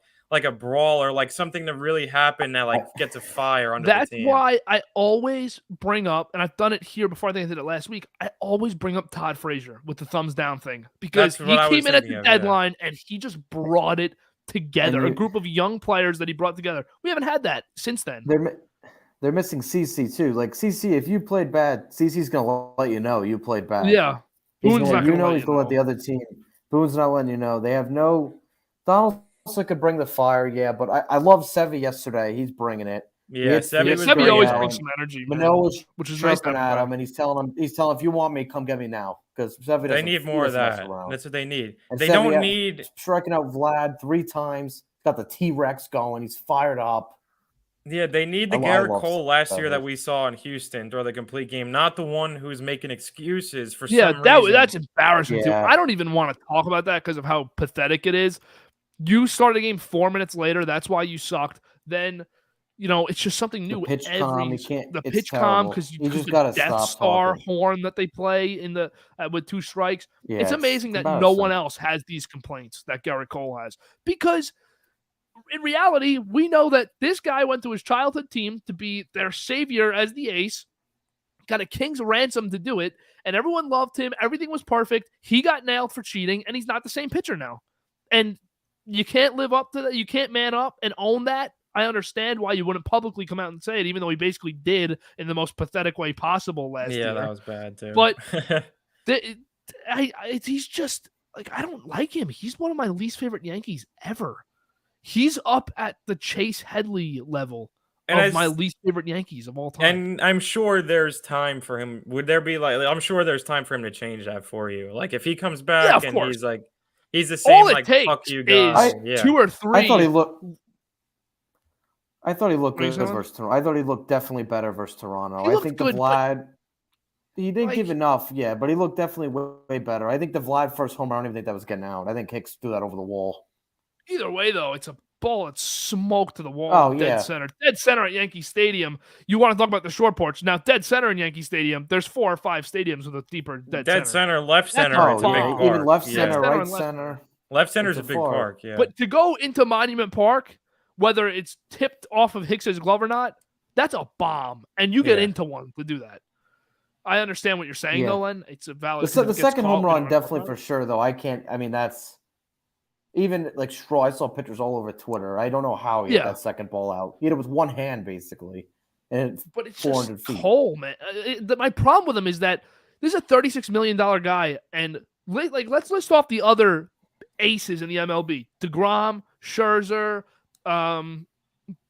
a brawl or like something to really happen that like gets a fire under the team. That's why I always bring up, and I've done it here before. I think I did it last week. I always bring up Todd Frazier with the thumbs down thing because he came in at the deadline and he just brought it together. A group of young players that he brought together. We haven't had that since then. They're missing CC too. Like CC, if you played bad, CC's gonna let you know you played bad. Yeah, Boone's not gonna let the other team. Boone's not letting you know. They have no Donald. Could bring the fire, but I love Sevy yesterday. He's bringing it. Yeah, Sevy always brings some energy. Manoah's which is nice at him, and he's telling if you want me, come get me now because Sevy. They need more of that. That's what they need. And they Sevy don't need striking out Vlad 3 times. Got the T-Rex going. He's fired up. Yeah, they need the Garrett Cole last year that we saw in Houston through the complete game, not the one who's making excuses for some reason. That's embarrassing too. I don't even want to talk about that because of how pathetic it is. You started a game 4 minutes later. That's why you sucked. Then, it's just something new. The pitch calm because you just got a Death Star horn that they play in the with 2 strikes. Yeah, it's amazing that no one else has these complaints that Garrett Cole has because in reality, we know that this guy went to his childhood team to be their savior as the ace, got a king's ransom to do it, and everyone loved him. Everything was perfect. He got nailed for cheating, and he's not the same pitcher now. And you can't live up to that. You can't man up and own that. I understand why you wouldn't publicly come out and say it, even though he basically did in the most pathetic way possible last year. Yeah, that was bad too. But he's just like, I don't like him. He's one of my least favorite Yankees ever. He's up at the Chase Headley level of my least favorite Yankees of all time. And I'm sure there's time for him. Would there be I'm sure there's time for him to change that for you. Like if he comes back and course. he's like, he's the same, all it like, takes fuck you guys. is 2 or 3. I thought he looked good versus Toronto. I thought he looked definitely better versus Toronto. I think the Vlad, he didn't give enough, but he looked definitely way better. I think the Vlad first homer, I don't even think that was getting out. I think Hicks threw that over the wall. Either way, though, it's a ball that's smoked to the wall. Dead center at Yankee Stadium. You want to talk about the short porch. Now, dead center in Yankee Stadium, there's 4 or 5 stadiums with a deeper dead center. Left center, it's a big park. Even left center, right center. Left center's a big park, yeah. But to go into Monument Park, whether it's tipped off of Hicks's glove or not, that's a bomb. And you get into one to do that. I understand what you're saying, though, Len. It's a valid. The second home run, definitely for sure, though. That's. Even like Straw, I saw pictures all over Twitter. I don't know how he hit that second ball out. He hit it with one hand, basically. But it's 400 feet. Cole, man. My problem with him is that this is a $36 million guy. And let's list off the other aces in the MLB. DeGrom, Scherzer,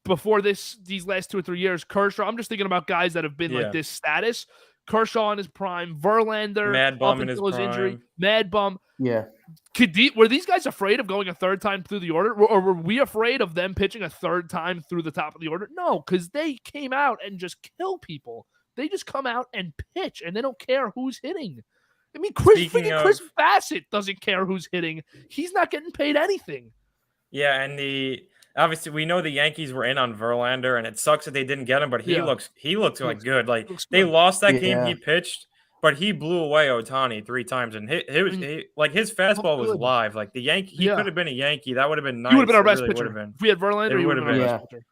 before these last 2 or 3 years, Kershaw. I'm just thinking about guys that have been like this status. Kershaw in his prime, Verlander, Mad Bum in his prime. Injury, Mad Bum. Yeah. Were these guys afraid of going a third time through the order? Or were we afraid of them pitching a third time through the top of the order? No, because they came out and just kill people. They just come out and pitch, and they don't care who's hitting. I mean, Chris Bassett doesn't care who's hitting. He's not getting paid anything. Yeah, and obviously we know the Yankees were in on Verlander, and it sucks that they didn't get him, but he looks like good. Like they lost that game he pitched, but he blew away Ohtani 3 times, and his fastball was live. Like he could have been a Yankee. That would have been nice. He would have been our best pitcher. If we had Verlander, he would have been our best pitcher.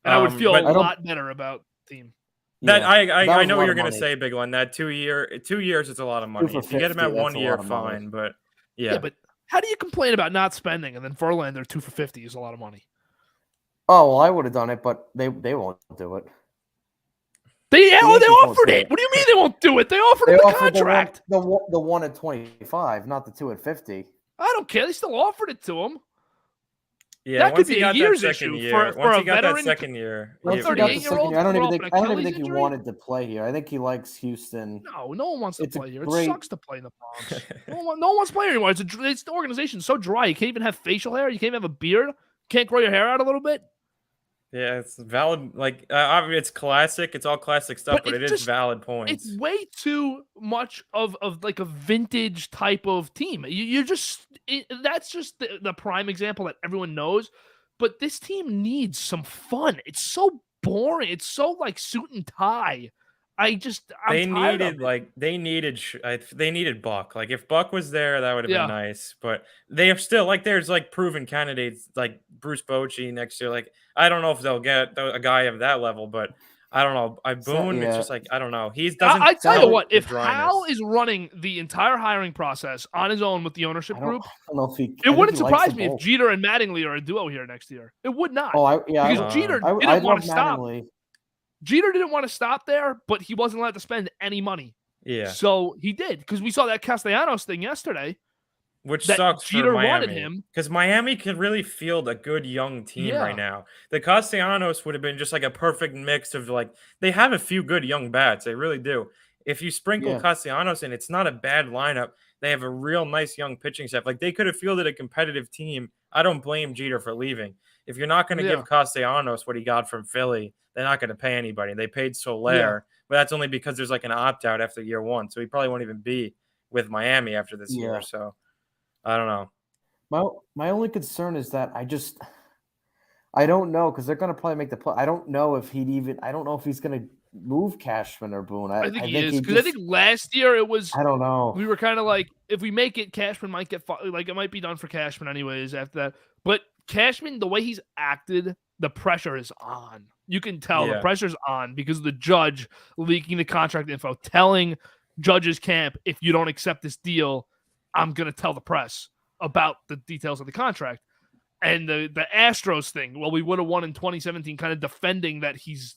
And I would feel a lot better about the team. That I know what you're gonna say, Big One. That 2 years is a lot of money. If you get him at 1 year, fine. But but how do you complain about not spending and then Verlander 2 for $50 is a lot of money? Oh well, I would have done it, but they won't do it. They offered it. What do you mean they won't do it? They offered him the contract. The 1 at 25, not the 2 at 50. I don't care. They still offered it to him. Yeah, that could be a year's issue for a veteran. Second year, I don't even think he wanted to play here. I think he likes Houston. No one wants to play here. It sucks to play in the Bronx. no one wants to play here anymore. It's the organization's so dry. You can't even have facial hair. You can't even have a beard. Can't grow your hair out a little bit. Yeah, it's valid. Like, it's classic. It's all classic stuff, but it is valid points. It's way too much of like a vintage type of team. That's just the prime example that everyone knows. But this team needs some fun. It's so boring. It's so like suit and tie. They needed Buck. Like if Buck was there, that would have been nice. But they are still like there's like proven candidates like Bruce Bochy next year. Like I don't know if they'll get a guy of that level, but I don't know. Boone, it's just like I don't know. He doesn't. I tell you what, if Hal is running the entire hiring process on his own with the ownership group, it wouldn't surprise me if Jeter and Mattingly are a duo here next year. It would not. Because Jeter didn't want to stop. Jeter didn't want to stop there, but he wasn't allowed to spend any money. Yeah. So he did, because we saw that Castellanos thing yesterday. Which sucks Jeter for Miami. Wanted him. Because Miami can really field a good young team right now. The Castellanos would have been just like a perfect mix of like, they have a few good young bats. They really do. If you sprinkle Castellanos in, it's not a bad lineup. They have a real nice young pitching staff. Like they could have fielded a competitive team. I don't blame Jeter for leaving. If you're not going to give Castellanos what he got from Philly, they're not going to pay anybody. They paid Soler, but that's only because there's like an opt-out after year 1. So he probably won't even be with Miami after this year. So I don't know. My only concern is that I don't know, because they're going to probably make the play. I don't know if he's going to move Cashman or Boone. I think he is, because I think last year it was. I don't know. We were kind of like, if we make it, Cashman might get like it might be done for Cashman anyways after that. But Cashman, the way he's acted, the pressure is on. You can tell the pressure's on because of the judge leaking the contract info, telling Judge's camp, if you don't accept this deal, I'm going to tell the press about the details of the contract. And the Astros thing, well, we would have won in 2017, kind of defending that he's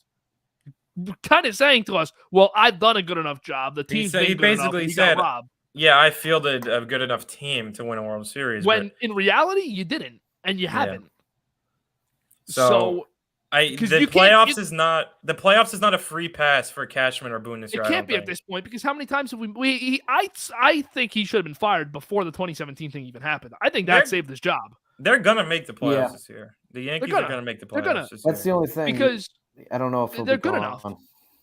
kind of saying to us, well, I've done a good enough job. The team's been good enough. And he got robbed. Yeah, I fielded a good enough team to win a World Series. When in reality, you didn't, and you haven't. So the playoffs is not a free pass for Cashman or Boone this year. It can't be at this point because how many times have I think he should have been fired before the 2017 thing even happened. I think that saved his job. They're gonna make the playoffs this year. The Yankees are gonna make the playoffs this year. That's the only thing because I don't know if they're good enough.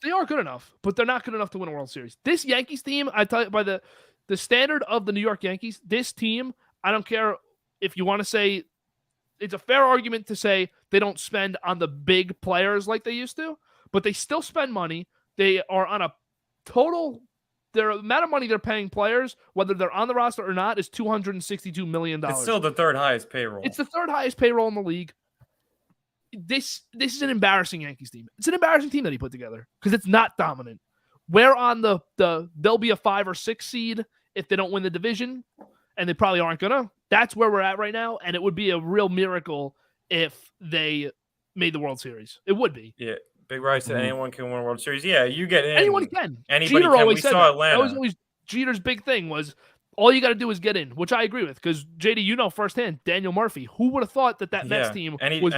They are good enough, but they're not good enough to win a World Series. This Yankees team, I tell you, by the standard of the New York Yankees, this team, I don't care if you want to say it's a fair argument to say they don't spend on the big players like they used to, but they still spend money. They are on a total, their amount of money they're paying players, whether they're on the roster or not, is $262 million. It's still the third highest payroll. It's the third highest payroll in the league. This is an embarrassing Yankees team. It's an embarrassing team that he put together because it's not dominant. Where on they'll be a 5 or 6 seed if they don't win the division, and they probably aren't gonna. That's where we're at right now, and it would be a real miracle if they made the World Series. It would be. Yeah, Big Rice said anyone can win a World Series. Yeah, you get in. Anyone can. Anybody Jeter can. always We said saw that. Atlanta. That was always Jeter's big thing was all you got to do is get in, which I agree with. Because JD, you know firsthand, Daniel Murphy. Who would have thought that Mets team was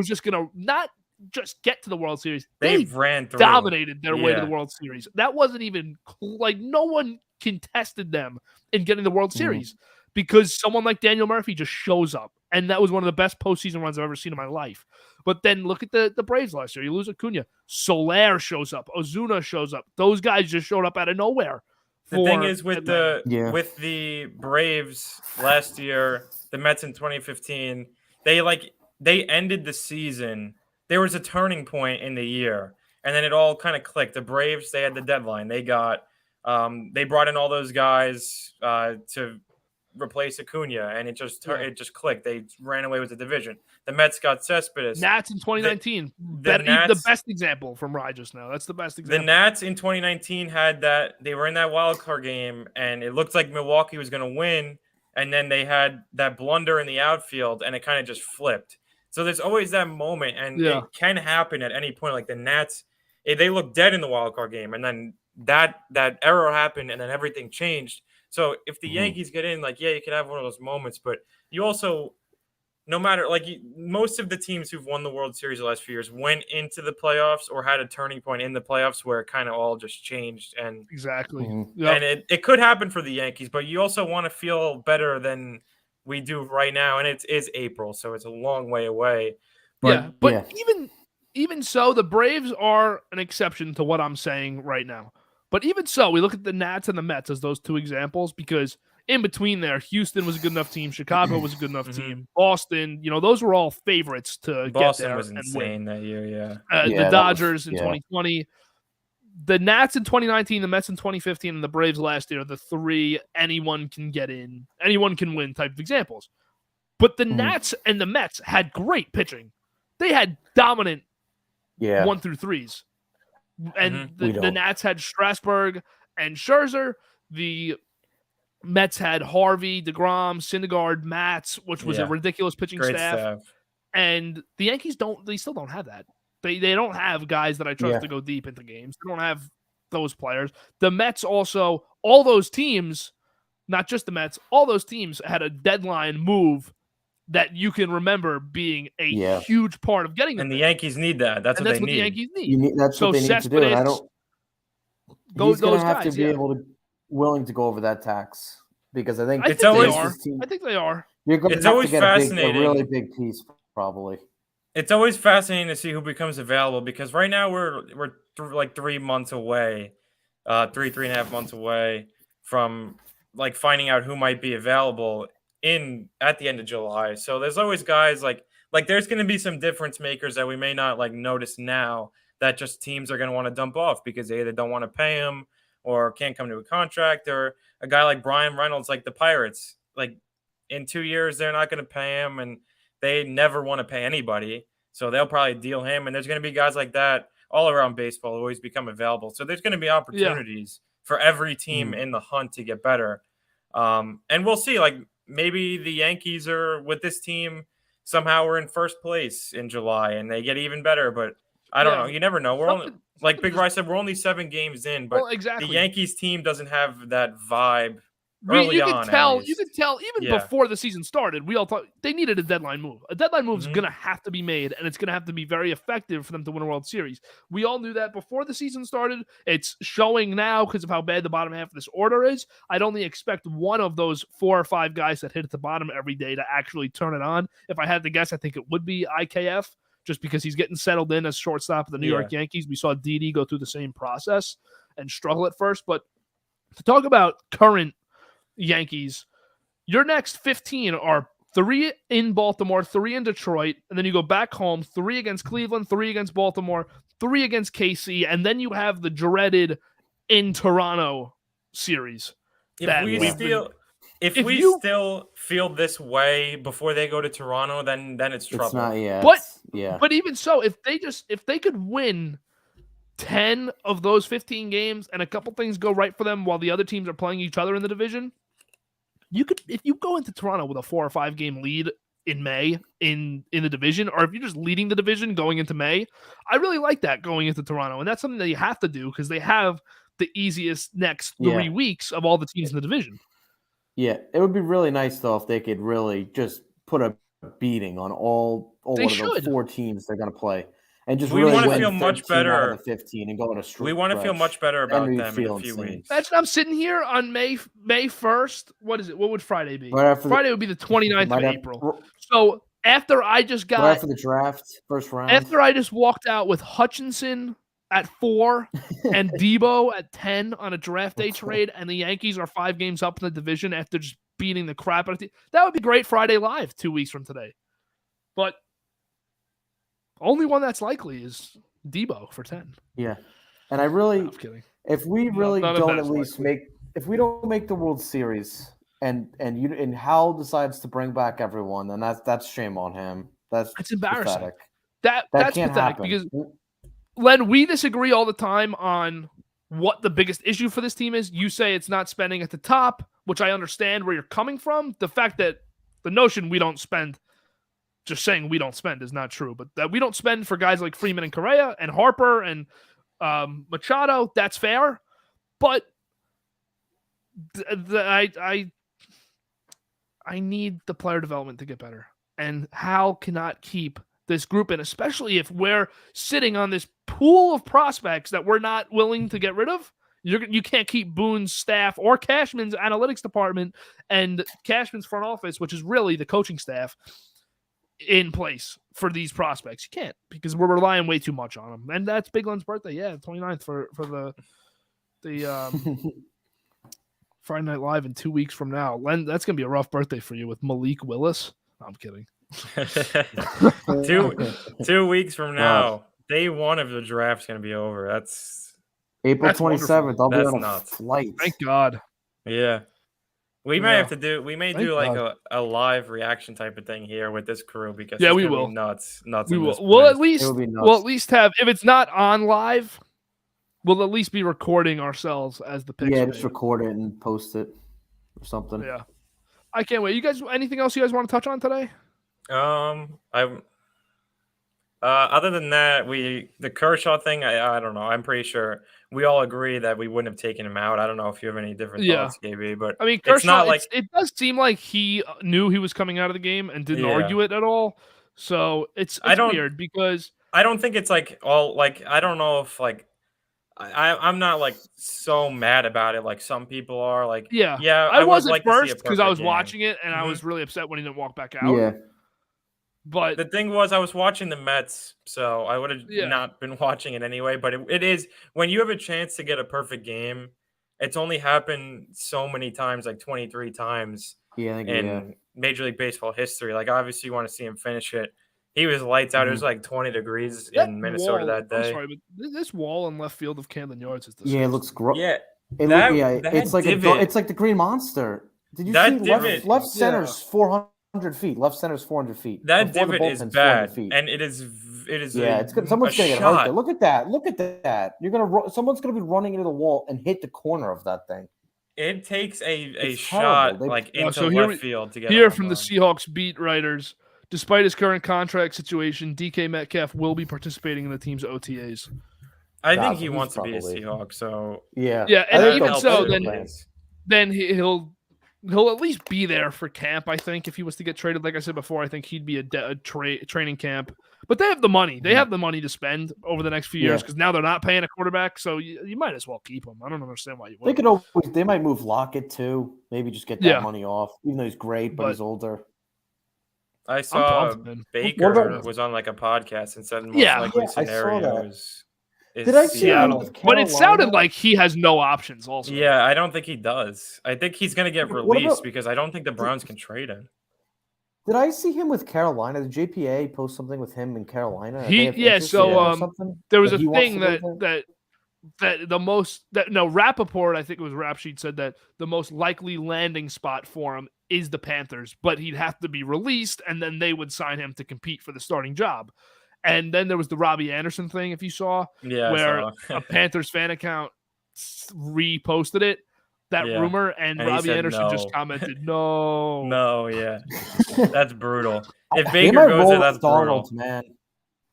just gonna not just get to the World Series? They ran through, dominated their way to the World Series. That wasn't even like no one contested them in getting the World Series because someone like Daniel Murphy just shows up, and that was one of the best postseason runs I've ever seen in my life. But then look at the Braves last year. You lose Acuna, Soler shows up, Ozuna shows up. Those guys just showed up out of nowhere. The thing is with the Braves last year, the Mets in 2015, they ended the season. There was a turning point in the year, and then it all kind of clicked. The Braves, they had the deadline. They got they brought in all those guys to replace Acuna, and it just clicked. They ran away with the division. The Mets got Cespedes. Nats in 2019, the best example from Rye just now. That's the best example. The Nats in 2019 had that. They were in that wild card game, and it looked like Milwaukee was going to win, and then they had that blunder in the outfield, and it kind of just flipped. So there's always that moment, and it can happen at any point. Like the Nats, they looked dead in the wild card game, and then that error happened, and then everything changed. So if the Yankees get in, you could have one of those moments, but you also, no matter, most of the teams who've won the World Series the last few years went into the playoffs or had a turning point in the playoffs where it kind of all just changed. And exactly. And it could happen for the Yankees, but you also want to feel better than we do right now. And it is April, so it's a long way away. But even so, the Braves are an exception to what I'm saying right now. But even so, we look at the Nats and the Mets as those two examples because in between there, Houston was a good enough team. Chicago was a good enough team. Boston, those were all favorites to get there. Boston was insane that year, the Dodgers in 2020. The Nats in 2019, the Mets in 2015, and the Braves last year, the three anyone can get in, anyone can win type of examples. But the Nats and the Mets had great pitching. They had dominant 1 through 3s. And the Nats had Strasburg and Scherzer. The Mets had Harvey, DeGrom, Syndergaard, Matz, which was a ridiculous pitching staff. And the Yankees still don't have that. They don't have guys that I trust to go deep into games. They don't have those players. The Mets also, all those teams, not just the Mets, all those teams had a deadline move that you can remember being a huge part of getting them. And the Yankees need that. That's what the Yankees need. That's what they need to do. And I don't. He's going to have to be willing to go over that tax because I think I think they are. You're going to have to get a really big piece, probably. It's always fascinating to see who becomes available because right now we're 3 months away, 3.5 months away from finding out who might be available at the end of July. So there's always guys like there's going to be some difference makers that we may not notice now that just teams are going to want to dump off because they either don't want to pay him or can't come to a contract, or a guy like Brian Reynolds, like the Pirates, in 2 years, they're not going to pay him and they never want to pay anybody. So they'll probably deal him. And there's going to be guys like that all around baseball who always become available. So there's going to be opportunities for every team in the hunt to get better. And we'll see, maybe the Yankees are with this team somehow we're in first place in July and they get even better. But I don't know. You never know. We're only like Big Ry said, we're only 7 games in, but exactly. the Yankees team doesn't have that vibe. Early you on, could tell even before the season started, we all thought they needed a deadline move. A deadline move is going to have to be made, and it's going to have to be very effective for them to win a World Series. We all knew that before the season started. It's showing now because of how bad the bottom half of this order is. I'd only expect one of those 4 or 5 guys that hit at the bottom every day to actually turn it on. If I had to guess, I think it would be IKF, just because he's getting settled in as shortstop of the New York Yankees. We saw Didi go through the same process and struggle at first. But to talk about current Yankees, your next 15 are 3 in Baltimore, 3 in Detroit, and then you go back home, 3 against Cleveland, 3 against Baltimore, 3 against KC, and then you have the dreaded in Toronto series. If we still feel this way before they go to Toronto, then it's trouble. It's not, but even so, if they could win 10 of those 15 games and a couple things go right for them while the other teams are playing each other in the division, if you go into Toronto with a 4 or 5 game lead in May in the division, or if you're just leading the division going into May, I really like that going into Toronto. And that's something that you have to do because they have the easiest next 3 weeks of all the teams in the division. Yeah, it would be really nice though if they could really just put a beating on all one of those 4 teams they're going to play. And just we want to feel much better out of the 15 and go on a streak. We want to feel much better about them in a few weeks. Imagine I'm sitting here on May 1st. What is it? What would Friday be? Friday would be the 29th of April. So after I just got after the draft, first round. After I just walked out with Hutchinson at 4 and Deebo at 10 on a draft day trade, and the Yankees are 5 games up in the division after just beating the crap out of the team. That would be great Friday Live 2 weeks from today. But only one that's likely is Deebo for 10. Yeah. And I really, I'm kidding. If we really don't at least if we don't make the World Series and Hal decides to bring back everyone, then that's shame on him. It's embarrassing. Pathetic. That's can't pathetic happen. Because Len, we disagree all the time on what the biggest issue for this team is. You say it's not spending at the top, which I understand where you're coming from. The fact that the notion we don't spend, just saying we don't spend is not true, but that we don't spend for guys like Freeman and Correa and Harper and Machado, that's fair. But I need the player development to get better. And Hal cannot keep this group in, especially if we're sitting on this pool of prospects that we're not willing to get rid of. You can't keep Boone's staff or Cashman's analytics department and Cashman's front office, which is really the coaching staff, in place for these prospects. You can't, because we're relying way too much on them. And that's Big Len's birthday. Yeah, 29th for the Friday Night Live in 2 weeks from now. Len, that's going to be a rough birthday for you with Malik Willis. No, I'm kidding. 2 weeks from now, day 1 of the draft's going to be over. That's April 27th. I'll be on a nuts. flight. Thank God. Yeah. We may have to do like a live reaction type of thing here with this crew because we will. Nuts. We will. We'll at least have, if it's not on live, we'll at least be recording ourselves as the picks. Yeah, just record it and post it or something. Yeah. I can't wait. You guys, anything else you guys want to touch on today? Other than that, the Kershaw thing, I don't know. I'm pretty sure we all agree that we wouldn't have taken him out. I don't know if you have any different thoughts, KB, but I mean, Kershaw, it's not like it does seem like he knew he was coming out of the game and didn't argue it at all. So it's weird because I don't think it's like all like I don't know if like I'm not like so mad about it like some people are. Like I was at first because I was watching it and I was really upset when he didn't walk back out. Yeah. But the thing was, I was watching the Mets, so I would have not been watching it anyway. But it is when you have a chance to get a perfect game, it's only happened so many times, like 23 times in Major League Baseball history. Like, obviously, you want to see him finish it. He was lights out. It was like 20 degrees in Minnesota that day. I'm sorry, but this wall in left field of Camden Yards is disgusting. Yeah, it looks gross. Yeah, it's like it's like the Green Monster. Did you see left center's 400 feet? Left center's 400 feet. That divot is bad, and it is. Someone's gonna get hurt there. Look at that! Look at that! Someone's gonna be running into the wall and hit the corner of that thing. It takes a It's shot terrible. like No, into so here left field to get Here a home from the run. Seahawks beat writers, despite his current contract situation, DK Metcalf will be participating in the team's OTAs. I Nah, think so he he's wants to be a probably- Seahawk, so Yeah. Yeah, I and think even they'll so, pay then him. he'll at least be there for camp. I think if he was to get traded, like I said before, I think he'd be a training camp. But they have the money. They have the money to spend over the next few years because now they're not paying a quarterback, so you might as well keep him. I don't understand why you They would. could always. They might move Lockett too. Maybe just get that money off, even though he's great, but he's older. I saw pumped, man. Baker was on like a podcast and said the most likely I saw scenario that. is Did I see him Seattle. with But it sounded Carolina? like he has no options also. Yeah, I don't think he does. I think he's going to get What released about- because I don't think the Browns can trade him. Did I see him with Carolina? Did JPA post something with him in Carolina? Are He- they have yeah, interest so, in him or something? There was That a he wants thing to go there? Rappaport, I think it was Rap Sheet, said that the most likely landing spot for him is the Panthers, but he'd have to be released and then they would sign him to compete for the starting job. And then there was the Robbie Anderson thing, if you saw, Yeah, where I saw. a Panthers fan account reposted it, that Yeah. rumor, and And he Robbie said Anderson just no. commented, no. No, yeah. That's brutal. If They Baker might goes roll there, with that's brutal. Donald, man.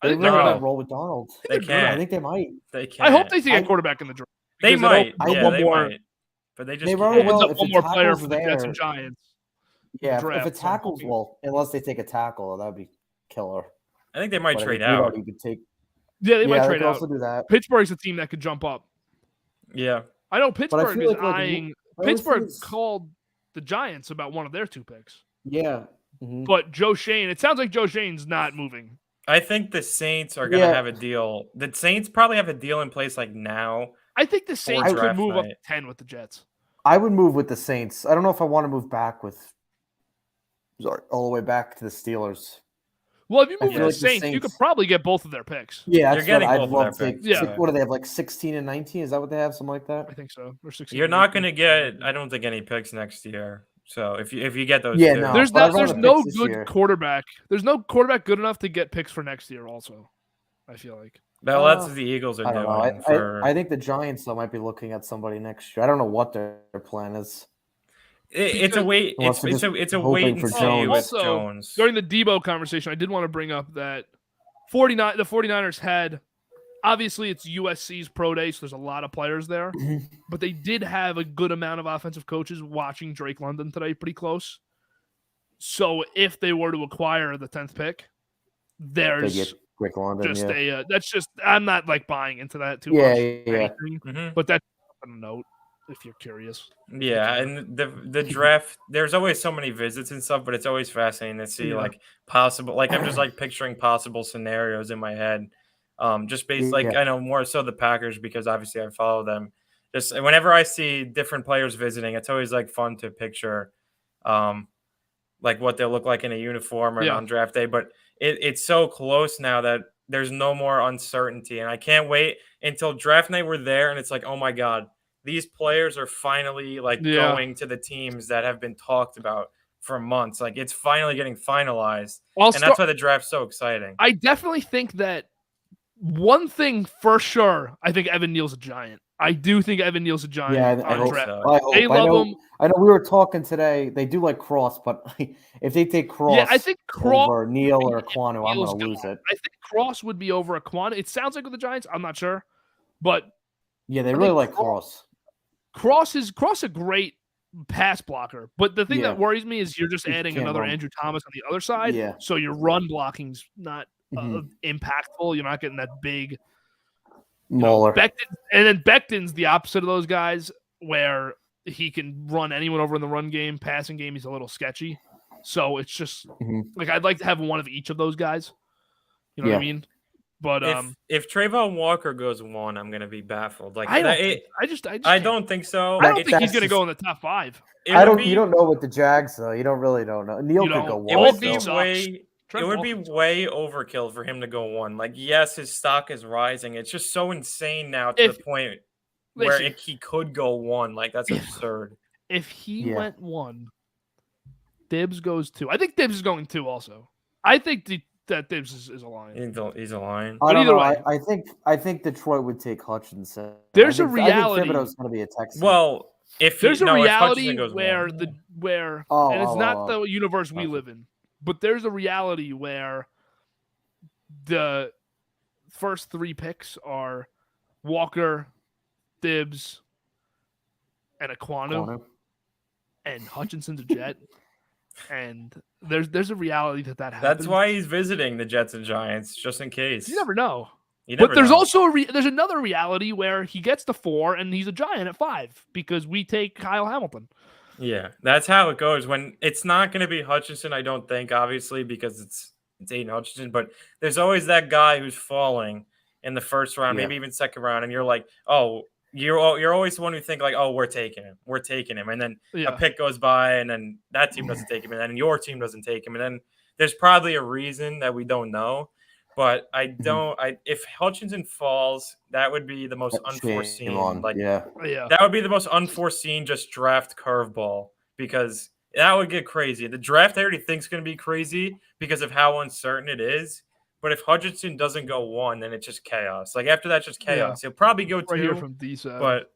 I They think really they're might gonna- roll with Donald. They they're gonna. I can't. think they might. They can't. I hope they take I- a quarterback in the draft. They because might. opens Yeah, one they more, might. But they just They can't. very opens well, up if one the more player tackle's for the Jets and there- Giants. Yeah, draft, if a so I'm tackle's hoping- unless they take a tackle, that would be killer. I think they might But I trade think Guido, out. You could take. Yeah, they might They trade could out. also do that. Pittsburgh's a team that could jump up. Yeah. I know But I Pittsburgh feel is like eyeing. my only Pittsburgh thing is- called the Giants about one of their 2 picks, Yeah. Mhm. but Joe Shane. It sounds like Joe Shane's not moving. I think the Saints are going to Yeah. have a deal. The Saints probably have a deal in place like now. I think the Saints could draft move up night. to 10 with the Jets. I would move with the Saints. I don't know if I want to move back with. Sorry, all the way back to the Steelers. Well, if you I move feel with the like the Saints, you could Saints- probably get both of their picks. Yeah, You're that's getting what both I'd of love their to. picks, yeah. What do they have? Like 16 and 19? Is that what they have? Something like that. I think so. Or 16. You're not going to get, I don't think, any picks next year. So if you get those, Yeah, two, no. There's but I'd not. There's rather no picks this good year. quarterback. There's no quarterback good enough to get picks for next year. Also, I feel like. Well, that's what the Eagles are I don't know. doing. For, I think the Giants though might be looking at somebody next year. I don't know what their plan is. it's a wait. Unless It's they're a just wait hoping and for see Jones. with Also, Jones. During the Deebo conversation, I did want to bring up that the 49ers had, obviously it's USC's pro day, so there's a lot of players there, but they did have a good amount of offensive coaches watching Drake London today, pretty close. So if they were to acquire the 10th pick, They there's get Rick London. just Yeah. that's just, I'm not like buying into that too Yeah, much. yeah. anything, Mhm. But that's a note if you're curious. Yeah, and the draft, there's always so many visits and stuff, but it's always fascinating to see Yeah. like possible, like I'm just like picturing possible scenarios in my head. Just based like Yeah. I know more so the Packers because obviously I follow them. Just whenever I see different players visiting, it's always like fun to picture like what they'll look like in a uniform or Yeah. on draft day. But it's so close now that there's no more uncertainty. And I can't wait until draft night we're there and it's like, oh my God, these players are finally like Yeah. going to the teams that have been talked about for months. Like it's finally getting finalized. I'll And that's why the draft's so exciting. I definitely think that one thing for sure, I think Evan Neal's a giant. I do think Evan Neal's a giant Yeah, I on hope draft. so. I hope. They I love know, him. I know we were talking today. They do like Cross, but if they take Cross Yeah, I think Cross. over Neal or Aquanu, I'm Neal's going to lose gone. it. I think Cross would be over Aquan. It sounds like with the Giants. I'm not sure, but Yeah, they I really think like Cross. Cross is a great pass blocker. But the thing Yeah. that worries me is you're just He adding can't another run. Andrew Thomas on the other side. Yeah. So your run blocking's not Mhm. impactful. You're not getting that big. Mauler. Becton, and then Becton's the opposite of those guys, where he can run anyone over in the run game, passing game. He's a little sketchy, so it's just Mhm. like I'd like to have one of each of those guys. You know what I Yeah. mean? But If Trayvon Walker goes 1, I'm gonna be baffled. Like I don't. I Can't. don't think so. I don't It- think he's that's going to just- go in the top 5. it I would don't. be- You don't know with the Jags though. You don't know. Neal You could don't. go It one. would Dawson be sucks. way. Trent It would be Dawson sucks. way overkill for him to go 1. Like, yes, his stock is rising. It's just so insane now to the point where Listen. he could go 1. Like, that's absurd. If he Yeah. went 1, Dibbs goes 2. I think Dibbs is going 2 also. I think that Dibbs is a lion. He's a lion. I don't either know. way. I think Detroit would take Hutchinson. There's a I think reality. Thibodeau's going to be a Texan. Well, There's a if reality Hutchinson goes where one. and it's not the universe we live in, but there's a reality where the first 3 picks are Walker, Tibbs, and Aquanu, and Hutchinson's a Jet. And there's a reality that happens. That's why he's visiting the Jets and Giants, just in case. You never know. But there's also there's another reality where he gets to 4 and he's a Giant at 5 because we take Kyle Hamilton. Yeah, that's how it goes. When it's not going to be Hutchinson, I don't think, obviously, because it's Aiden Hutchinson. But there's always that guy who's falling in the first round, maybe even second round, and you're like, oh, you're always the one who think like, oh, we're taking him, and then a pick goes by, and then that team doesn't take him, and then your team doesn't take him, and then there's probably a reason that we don't know. But if Hutchinson falls, that would be the most unforeseen. That would be the most unforeseen just draft curveball, because that would get crazy. The draft I already think is going to be crazy because of how uncertain it is. But if Hutchinson doesn't go 1, then it's just chaos. Like after that, just chaos. He'll probably go 2. From but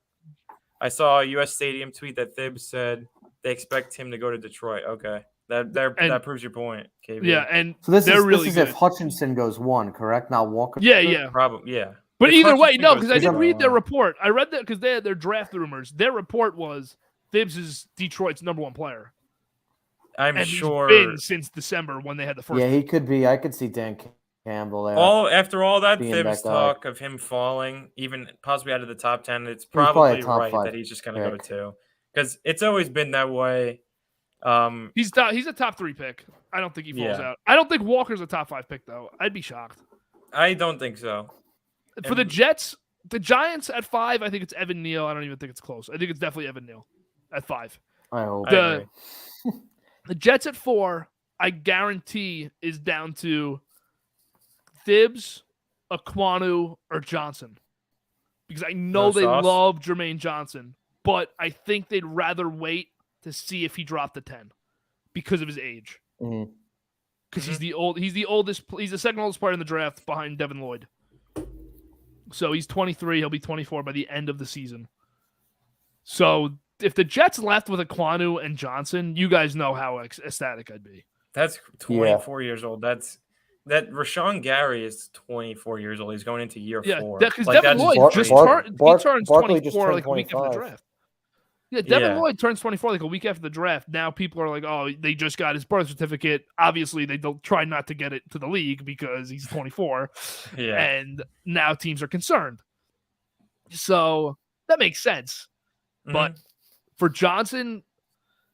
I saw a U.S. Stadium tweet that Thibs said they expect him to go to Detroit. Okay. That proves your point, KB. Yeah, and so this is really if Hutchinson goes 1, correct? Not Walker. Yeah, probably. Yeah, but either way, no, because I didn't read their report. I read that because they had their draft rumors. Their report was Thibs is Detroit's number 1 player. I'm sure he's been since December when they had the first. Yeah, he could be. I could see Dan Campbell there. After all that Thibs talk of him falling, even possibly out of the top 10, it's probably right that he's just going to go 2, because it's always been that way. He's a top 3 pick. I don't think he falls out. I don't think Walker's a top 5 pick though. I'd be shocked. I don't think so. For the Jets, the Giants at 5, I think it's Evan Neal. I don't even think it's close. I think it's definitely Evan Neal at 5. I hope. The Jets at 4, I guarantee, is down to Thibs, Aquanu, or Johnson. Because I know they love Jermaine Johnson, but I think they'd rather wait to see if he dropped to 10 because of his age. Because he's the oldest. He's the second oldest player in the draft behind Devin Lloyd. So he's 23. He'll be 24 by the end of the season. So if the Jets left with Aquanu and Johnson, you guys know how ecstatic I'd be. That's 24 years old. That Rashawn Gary is 24 years old. He's going into year 4. Because Devin Lloyd just turns 24 like a week after the draft. Yeah, Devin Lloyd turns 24 like a week after the draft. Now people are like, oh, they just got his birth certificate. Obviously, they don't try not to get it to the league because he's 24. And now teams are concerned. So that makes sense. But for Johnson,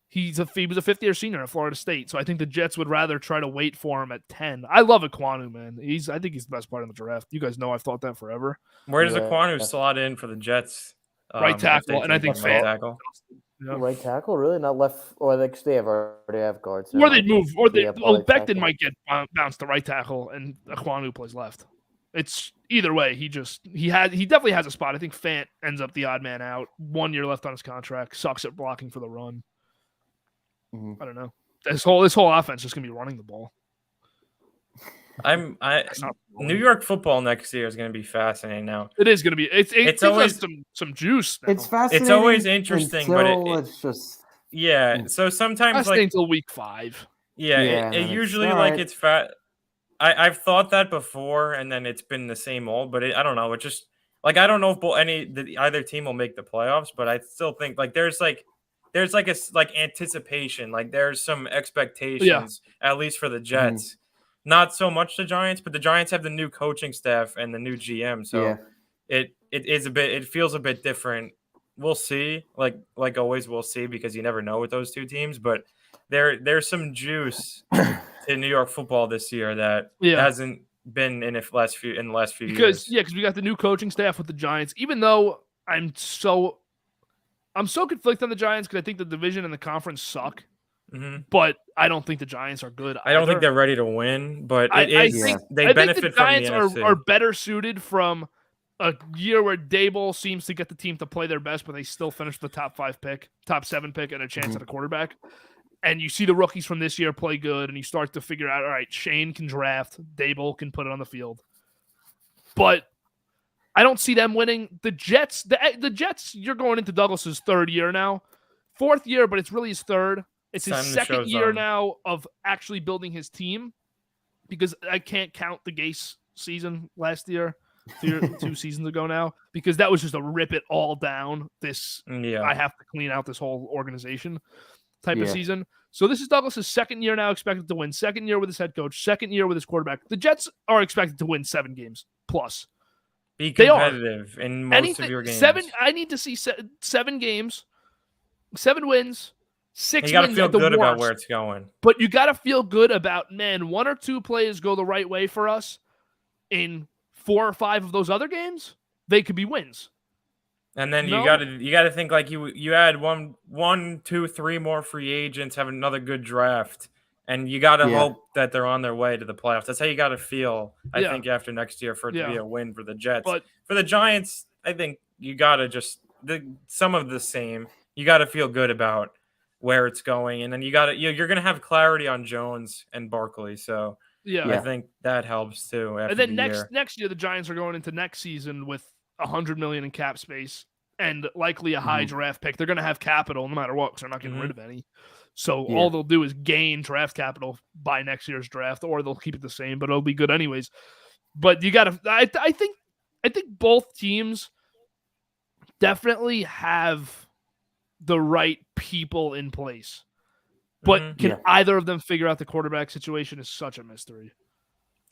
he was a 5th-year senior at Florida State. So I think the Jets would rather try to wait for him at 10. I love Aquanu, man. I think he's the best part of the draft. You guys know I've thought that forever. Where does Aquanu slot in for the Jets? Right tackle, and I think right tackle. Right tackle, really not left, or they already have guards. Or they'd move, or Becton might get bounced to right tackle, and Aquanu plays left. It's either way. He definitely has a spot. I think Fant ends up the odd man out. 1 year left on his contract. Sucks at blocking for the run. I don't know. This whole offense is just gonna be running the ball. New York football next year is going to be fascinating. Now it is going to be. It's always some juice. Now. It's fascinating. It's always interesting, but it's just So sometimes until week 5. It usually it's fat. I've thought that before, and then it's been the same old. But I don't know. It just I don't know if either team will make the playoffs, but I still think there's anticipation, there's some expectations at least for the Jets. Not so much the Giants, but the Giants have the new coaching staff and the new GM, so it feels a bit different. We'll see, like always, we'll see, because you never know with those two teams. But there's some juice in New York football this year that hasn't been in the last few years. Because we got the new coaching staff with the Giants. Even though I'm so conflicted on the Giants because I think the division and the conference suck. But I don't think the Giants are good either. I don't think they're ready to win, but I think the Giants are better suited from a year where Deebo seems to get the team to play their best, but they still finish the top 7 pick, and a chance at a quarterback. And you see the rookies from this year play good, and you start to figure out, all right, Shane can draft, Deebo can put it on the field. But I don't see them winning. The Jets, you're going into Douglas's third year now. Fourth year, but it's really his third. It's his second year now of actually building his team, because I can't count the Gase season last year, 2 seasons ago now, because that was just a rip it all down. I have to clean out this whole organization type of season. So this is Douglas's second year now, expected to win. Second year with his head coach, second year with his quarterback. The Jets are expected to win 7 games plus. Be competitive in most of your games. I need to see 7 games, 7 wins, 6 wins. You got to feel at the good worst. about where it's going. But you got to feel good about, man, 1 or 2 plays go the right way for us in 4 or 5 of those other games, they could be wins. And then you got to think like you add 1, 2, 3 more free agents, have another good draft, and you got to hope that they're on their way to the playoffs. That's how you got to feel, I think, after next year for it to be a win for the Jets. But for the Giants, I think you got to just some of the same. You got to feel good about where it's going, and then you're going to have clarity on Jones and Barkley. So I think that helps too. And then next year, the Giants are going into next season with $100 million in cap space and likely a high draft pick. They're going to have capital no matter what, because they're not getting rid of any. So all they'll do is gain draft capital by next year's draft, or they'll keep it the same, but it'll be good anyways. But you got to. I think both teams definitely have the right people in place, but can either of them figure out the quarterback situation is such a mystery.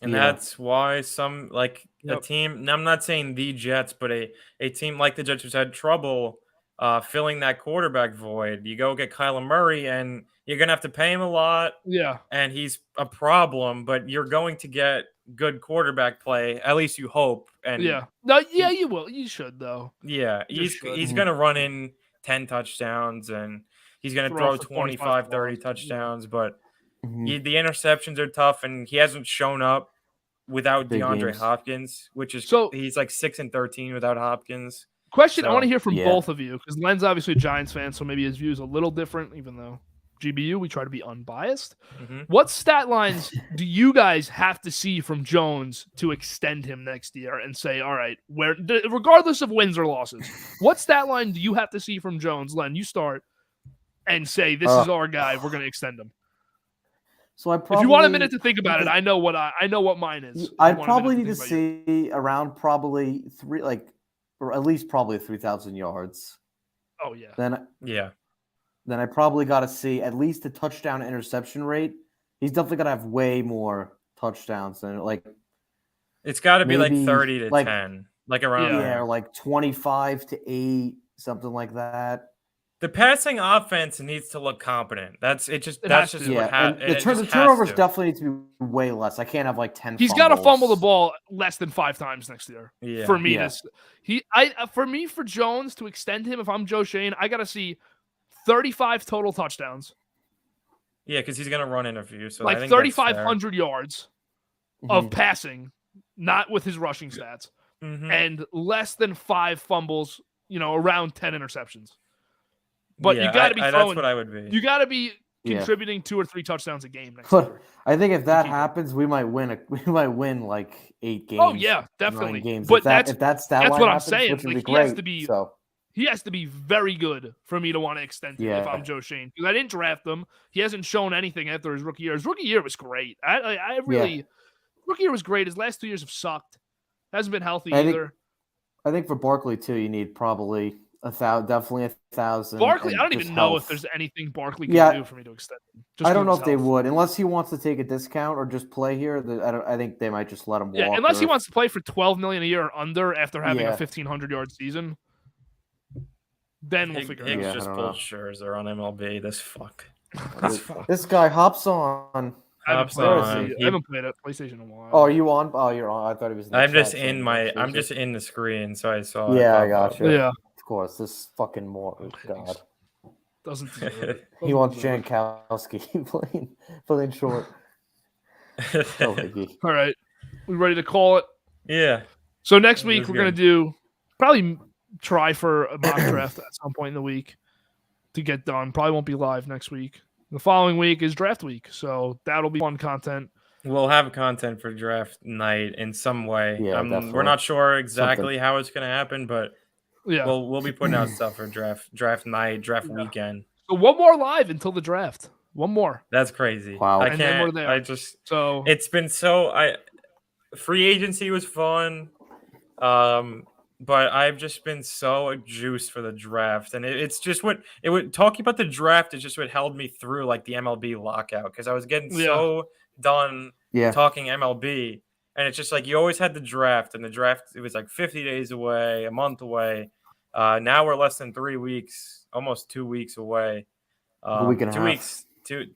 And that's why some a team. Now I'm not saying the Jets, but a team like the Jets who's had trouble filling that quarterback void. You go get Kyler Murray, and you're gonna have to pay him a lot. Yeah, and he's a problem, but you're going to get good quarterback play. At least you hope. And you will. You should though. Yeah, he's gonna run in 10 touchdowns, and he's gonna throw 25, 30 touchdowns, but. The interceptions are tough, and he hasn't shown up without DeAndre Hopkins, which is he's like 6-13 without Hopkins. Question: I want to hear from both of you, because Len's obviously a Giants fan, so maybe his view is a little different. Even though GBU, we try to be unbiased. What stat lines do you guys have to see from Jones to extend him next year and say, all right, regardless of wins or losses, what stat line do you have to see from Jones? Len, you start and say this is our guy. We're going to extend him. So if you want a minute to think about it, I know what mine is. I'd probably need to see around probably 3, or at least probably 3,000 yards. Oh yeah. Then I probably got to see at least a touchdown interception rate. He's definitely gonna have way more touchdowns than It's got to be 30 to 10, around there. Or 25 to 8, something like that. The passing offense needs to look competent. That's just what happens. The turnovers definitely need to be way less. I can't have 10. He's got to fumble the ball less than 5 times next year. Yeah. For me, for Jones to extend him, if I'm Joe Schoen, I got to see 35 total touchdowns. Yeah, because he's gonna run in a few. So 3,500 yards of passing, not with his rushing stats, and less than 5 fumbles. Around 10 interceptions. But you got to be throwing. That's what I would be. You got to be contributing 2 or 3 touchdowns a game next year. I think if that happens, we might win 8 games. Oh yeah, definitely. Games. But that's what I'm saying. He has to be very good for me to want to extend him if I'm Joe Schoen, because I didn't draft him. He hasn't shown anything after his rookie year. His rookie year was great. Rookie year was great. His last 2 years have sucked. Hasn't been healthy either. I think for Barkley too, you need probably definitely 1,000. Barkley, I don't even know if there's anything Barkley can do for me to extend him. I don't know if they would, unless he wants to take a discount or just play here. I think they might just let him walk. Yeah, unless he wants to play for $12 million a year or under after having a 1,500-yard season. Then we'll figure it out. Just pulled Scherzer on MLB. This guy hops on. I haven't played it PlayStation in a while. Oh, are you on? Oh, you're on. I thought he was. I'm just in the screen, so I saw. Yeah, I got you. Yeah. Of course, this fucking God doesn't deserve it. He wants Jankowski playing short. All right, we ready to call it? Yeah. So next week we're gonna do probably try for a mock draft at some point in the week to get done. Probably won't be live next week. The following week is draft week, so that'll be fun content. We'll have content for draft night in some way. Yeah, We're definitely. not sure exactly how it's going to happen, but Yeah. we'll be putting out stuff for draft night, draft weekend. So one more live until the draft. One more. That's crazy. Wow. I And then can't. we're there. I just. So It's been free agency was fun. But I've just been so juiced for the draft, and it's just talking about the draft is just what held me through like the MLB lockout because I was getting so done talking MLB, and it's just like you always had the draft, and the draft it was like 50 days away, a month away. Now we're less than 3 weeks, almost 2 weeks away. A week and a 2 half. weeks,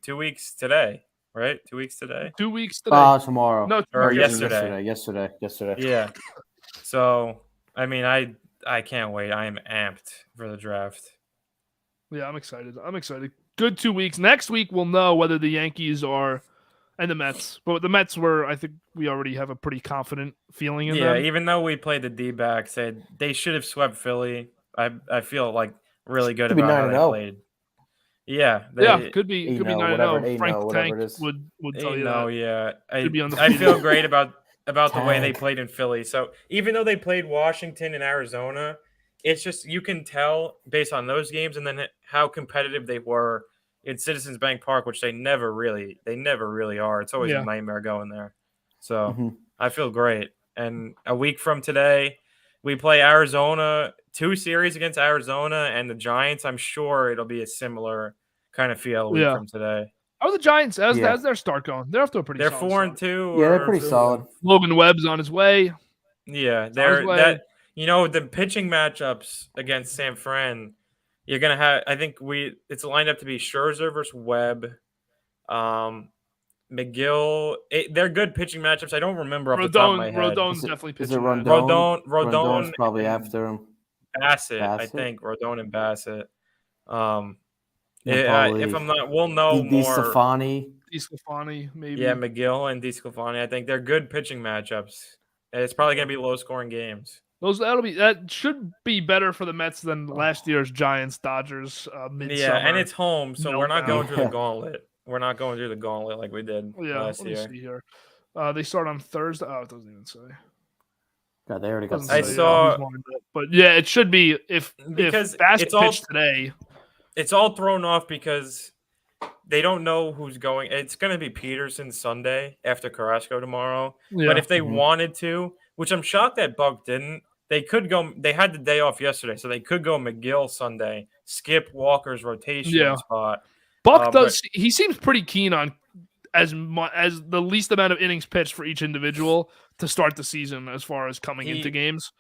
2 weeks today, right? 2 weeks today. 2 weeks today. Tomorrow. No, Or yesterday. yesterday. Yesterday. Yeah. So, I mean, I can't wait. I am amped for the draft. Yeah, I'm excited. Good 2 weeks. Next week we'll know whether the Yankees are and the Mets. But the Mets I think we already have a pretty confident feeling in them. Yeah, even though we played the D-backs, they should have swept Philly. I feel like really good about how they played. Yeah, could be 9-0. Frank the Tank would tell you that. Yeah, I feel great about the way they played in Philly. So even though they played Washington and Arizona, it's just you can tell based on those games and then how competitive they were in Citizens Bank Park, which they never really are. It's always a nightmare going there. So I feel great. And a week from today, we play Arizona, 2 series against Arizona and the Giants. I'm sure it'll be a similar kind of feel a week from today. How are the Giants? How's their start going? They're off to a pretty. They're solid 4-2. Yeah, they're pretty solid. Logan Webb's on his way. Yeah, the pitching matchups against San Fran. You're gonna have. I think it's lined up to be Scherzer versus Webb. McGill. They're good pitching matchups. I don't remember off the top of my head. Rodon's definitely pitching. Is it Rodon? Rodon's probably after him. Bassett, I think. Rodon and Bassett. Probably, if I'm not, we'll know more. DeSclafani, maybe. Yeah, McGill and DeSclafani. I think they're good pitching matchups. It's probably gonna be low-scoring games. That should be better for the Mets than last year's Giants Dodgers midsummer. Yeah, and it's home, so we're not going through the gauntlet. We're not going through the gauntlet like we did last year. Let me see here. They start on Thursday. Oh, it doesn't even say. God, they already got. I saw, but yeah, it should be if Bassett pitched today. It's all thrown off because they don't know who's going. It's going to be Peterson Sunday after Carrasco tomorrow. Yeah. But if they wanted to, which I'm shocked that Buck didn't, they could go. They had the day off yesterday, so they could go McGill Sunday, skip Walker's rotation spot. Buck does. He seems pretty keen on as the least amount of innings pitched for each individual to start the season, as far as coming into games.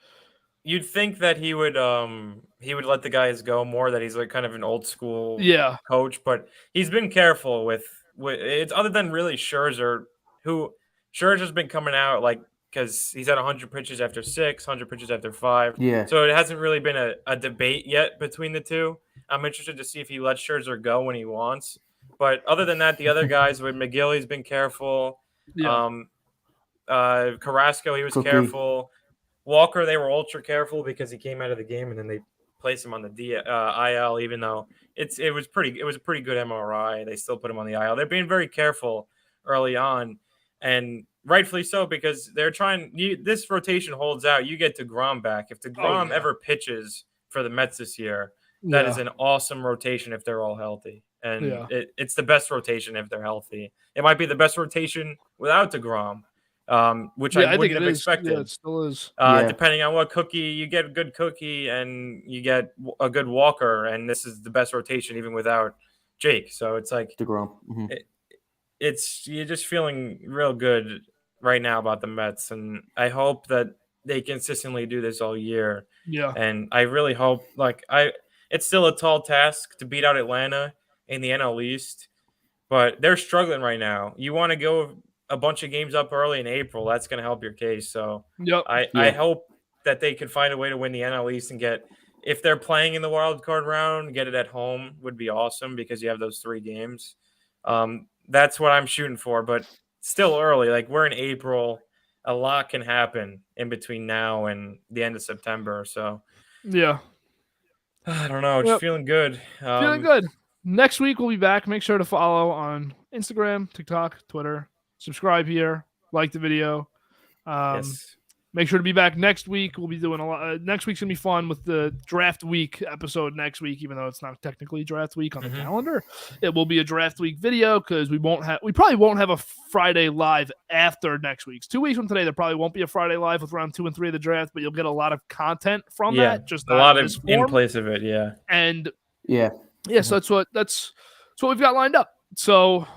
You'd think that he would let the guys go more. That he's like kind of an old school coach, but he's been careful with it's other than really Scherzer, who Scherzer's been coming out like. Because he's at 100 pitches after 6, 100 pitches after 5. Yeah. So it hasn't really been a debate yet between the two. I'm interested to see if he lets Scherzer go when he wants. But other than that, the other guys with McGill, he's been careful. Yeah. Carrasco, he was careful. Walker, they were ultra careful because he came out of the game and then they placed him on the IL, even though it was a pretty good MRI. They still put him on the IL. They're being very careful early on. And rightfully so, because they're trying. This rotation holds out. You get DeGrom back. If DeGrom ever pitches for the Mets this year, that is an awesome rotation if they're all healthy. And it's the best rotation if they're healthy. It might be the best rotation without DeGrom, which I wouldn't have expected. Yeah, it still is. Depending on what cookie you get, a good cookie, and you get a good Walker, and this is the best rotation even without Jake. So it's like DeGrom. You're just feeling real good right now about the Mets, and I hope that they consistently do this all year. Yeah. And I really hope, it's still a tall task to beat out Atlanta in the NL East, but they're struggling right now. You want to go a bunch of games up early in April, that's going to help your case. So I hope that they can find a way to win the NL East and if they're playing in the wild card round, get it at home would be awesome because you have those 3 games. That's what I'm shooting for, but still early. Like we're in April, a lot can happen in between now and the end of September. So I don't know, just feeling good. Feeling good. Next week we'll be back. Make sure to follow on Instagram, TikTok, Twitter, subscribe here, like the video. Yes. Make sure to be back next week. We'll be doing a lot. Next week's gonna be fun with the draft week episode next week, even though it's not technically draft week on the calendar. It will be a draft week video because we probably won't have a Friday live after next week's. 2 weeks from today, there probably won't be a Friday live with round 2 and 3 of the draft, but you'll get a lot of content from that. Just a lot of in place of it. Yeah. And yeah. So that's what we've got lined up. So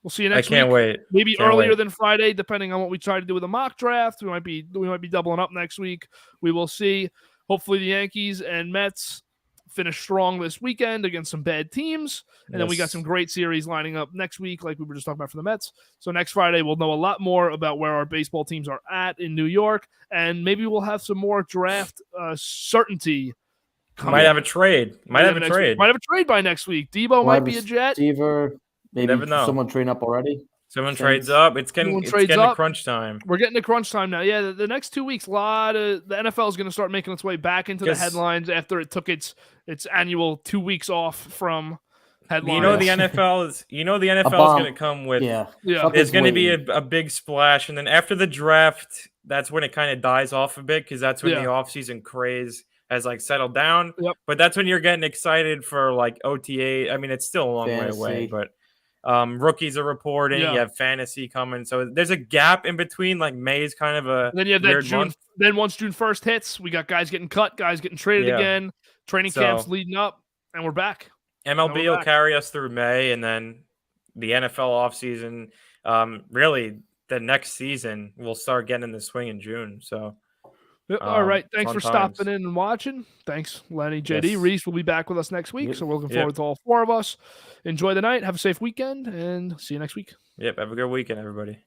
we'll see you next week. I can't wait. Maybe earlier than Friday, depending on what we try to do with a mock draft. We might be doubling up next week. We will see. Hopefully the Yankees and Mets finish strong this weekend against some bad teams. And then we got some great series lining up next week, like we were just talking about for the Mets. So next Friday, we'll know a lot more about where our baseball teams are at in New York. And maybe we'll have some more draft certainty. Might have a trade. Might have a trade by next week. Deebo might be a Jet. Maybe never know. Someone trading up already. Someone trades up. It's getting to crunch time. We're getting to crunch time now. Yeah, the next 2 weeks, a lot of the NFL is going to start making its way back into the headlines after it took its annual 2 weeks off from headlines. The NFL is going to come with. There's going to be a big splash, and then after the draft, that's when it kind of dies off a bit because that's when the offseason craze has settled down. But that's when you're getting excited for OTA. I mean, it's still a long way away, but rookies are reporting. You have fantasy coming, so there's a gap in between. May is kind of a then you have that June month. Then once June 1st hits, we got guys getting cut, guys getting traded again, training camps leading up, and we're back. MLB will carry us through May, and then the NFL offseason, really the next season, we'll start getting in the swing in June. So all right. Thanks for stopping in and watching. Thanks, Lenny. JD Reese will be back with us next week. So we're looking forward to all 4 of us. Enjoy the night. Have a safe weekend and see you next week. Have a good weekend, everybody.